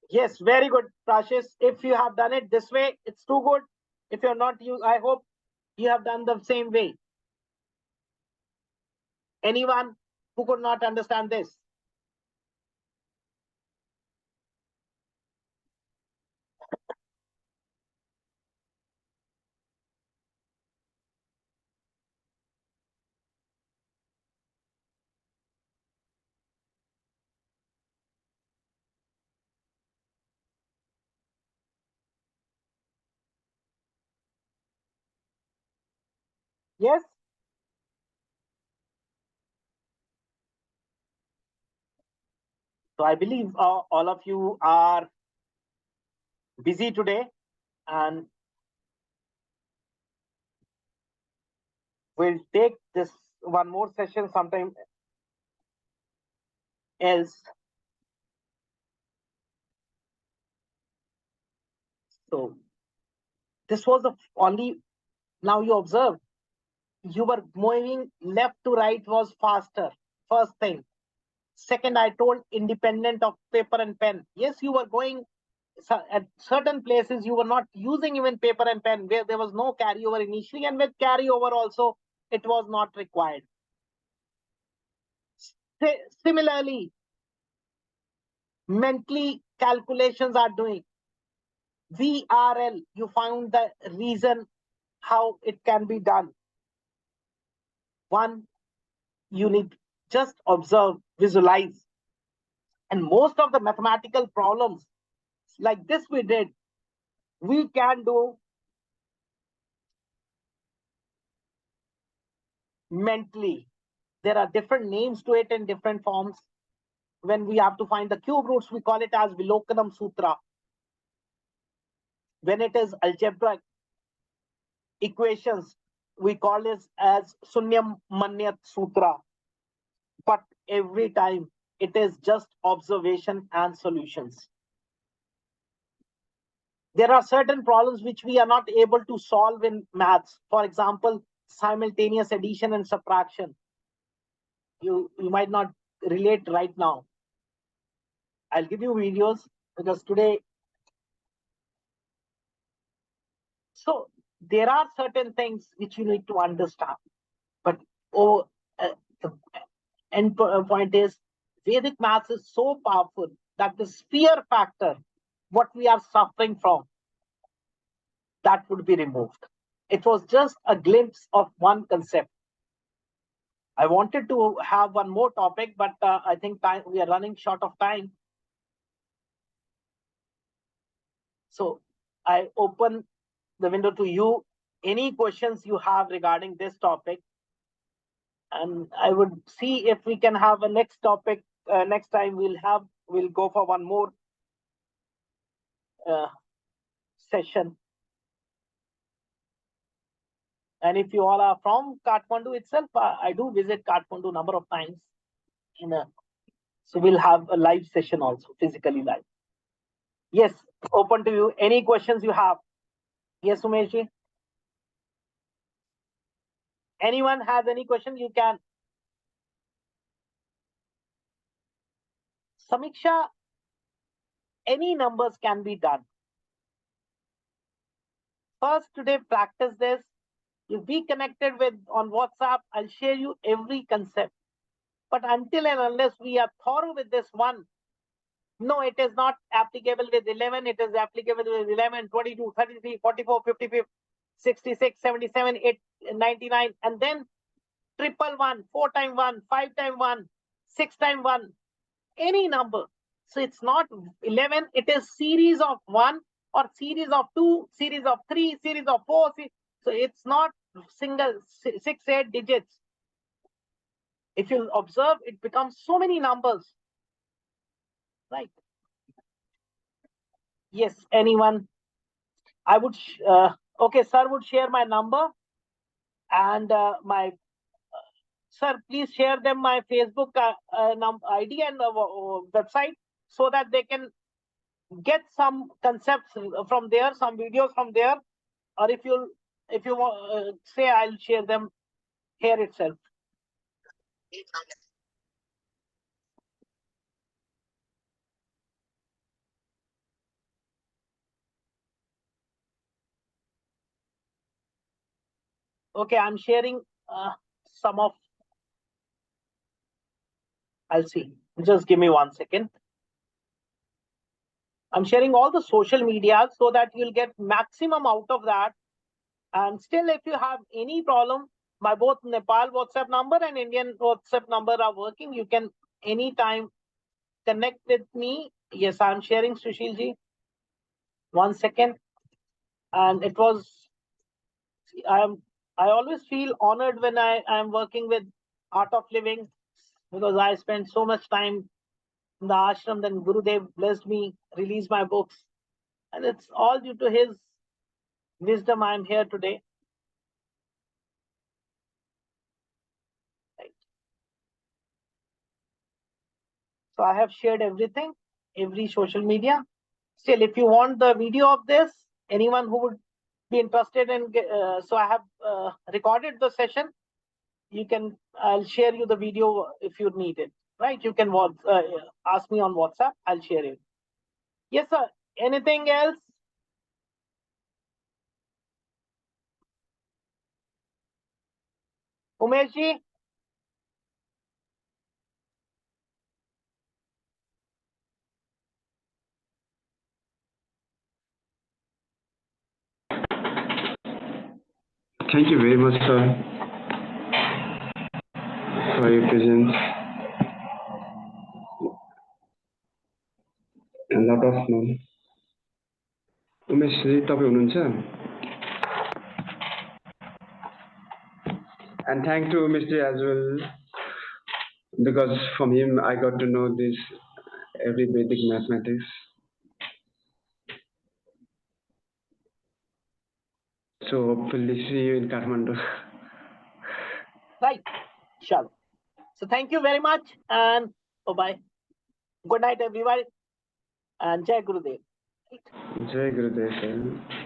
Yes, very good, Prashis. If you have done it this way, it's too good. If you're not, I hope you have done the same way. Anyone who could not understand this? Yes? So I believe all of you are busy today, and we'll take this one more session sometime else. So this was the only, now you observe, you were moving left to right was faster. First thing. Second, I told independent of paper and pen. Yes, you were going at certain places, you were not using even paper and pen, where there was no carryover initially, and with carryover also, it was not required. Similarly, mentally calculations are doing. VRL, you found the reason how it can be done. One, you need just observe, visualize. And most of the mathematical problems like this we did, we can do mentally. There are different names to it in different forms. When we have to find the cube roots, we call it as Vilokanam Sutra. When it is algebraic equations, we call it as Sunyam Manyat Sutra. But every time it is just observation and solutions. there are certain problems which we are not able to solve in maths. For example, simultaneous addition and subtraction. You might not relate right now. I'll give you videos because today. So there are certain things which you need to understand. But the end point is Vedic maths is so powerful that the sphere factor, what we are suffering from, that would be removed. It was just a glimpse of one concept. I wanted to have one more topic, but I think we are running short of time. So I open the window to you. Any questions you have regarding this topic? And I would see if we can have a next topic. Next time we'll go for one more session. And if you all are from Kathmandu itself, I do visit Kathmandu number of times. So we'll have a live session also, physically live. Yes, open to you. Any questions you have? Yes, Umeshji. Anyone has any question? You can. Samiksha, any numbers can be done. First, today practice this. You be connected with on WhatsApp. I'll share you every concept. But until and unless we are thorough with this one, no, it is not applicable with 11. It is applicable with 11, 22, 33, 44, 55, 66, 77, 8, 99, and then triple 1, 4 times 1, 5 times 1, 6 times 1, any number. So it's not 11. It is series of 1 or series of 2, series of 3, series of 4. So it's not single 6, 8 digits. If you observe, it becomes so many numbers. Right. Yes, anyone? I would, okay, sir would share my number and sir, please share them my Facebook ID and website so that they can get some concepts from there, some videos from there. Or if you say, I'll share them here itself. Okay, I'm sharing some of. I'll see. Just give me 1 second. I'm sharing all the social media so that you'll get maximum out of that. And still, if you have any problem, my both Nepal WhatsApp number and Indian WhatsApp number are working. You can anytime connect with me. Yes, I'm sharing, Sushilji. 1 second. And it was, I always feel honored when I am working with Art of Living because I spent so much time in the ashram. Then Gurudev blessed me, released my books. And it's all due to his wisdom I'm here today. Right. So I have shared everything, every social media. Still, if you want the video of this, anyone who would be interested in, so I have recorded the session. You can, I'll share you the video if you need it, right? You can ask me on WhatsApp, I'll share it. Yes, sir. Anything else? Umeshji? Thank you very much, sir, for your presence. A lot of knowledge. Umeshji तपाईं हुनुहुन्छ? And thank to Mr. as well, because from him I got to know this every Vedic mathematics. So hopefully see you in Kathmandu. Right, sure. So thank you very much and bye-bye. Good night, everybody. And Jai Gurudev. Jai Gurudev.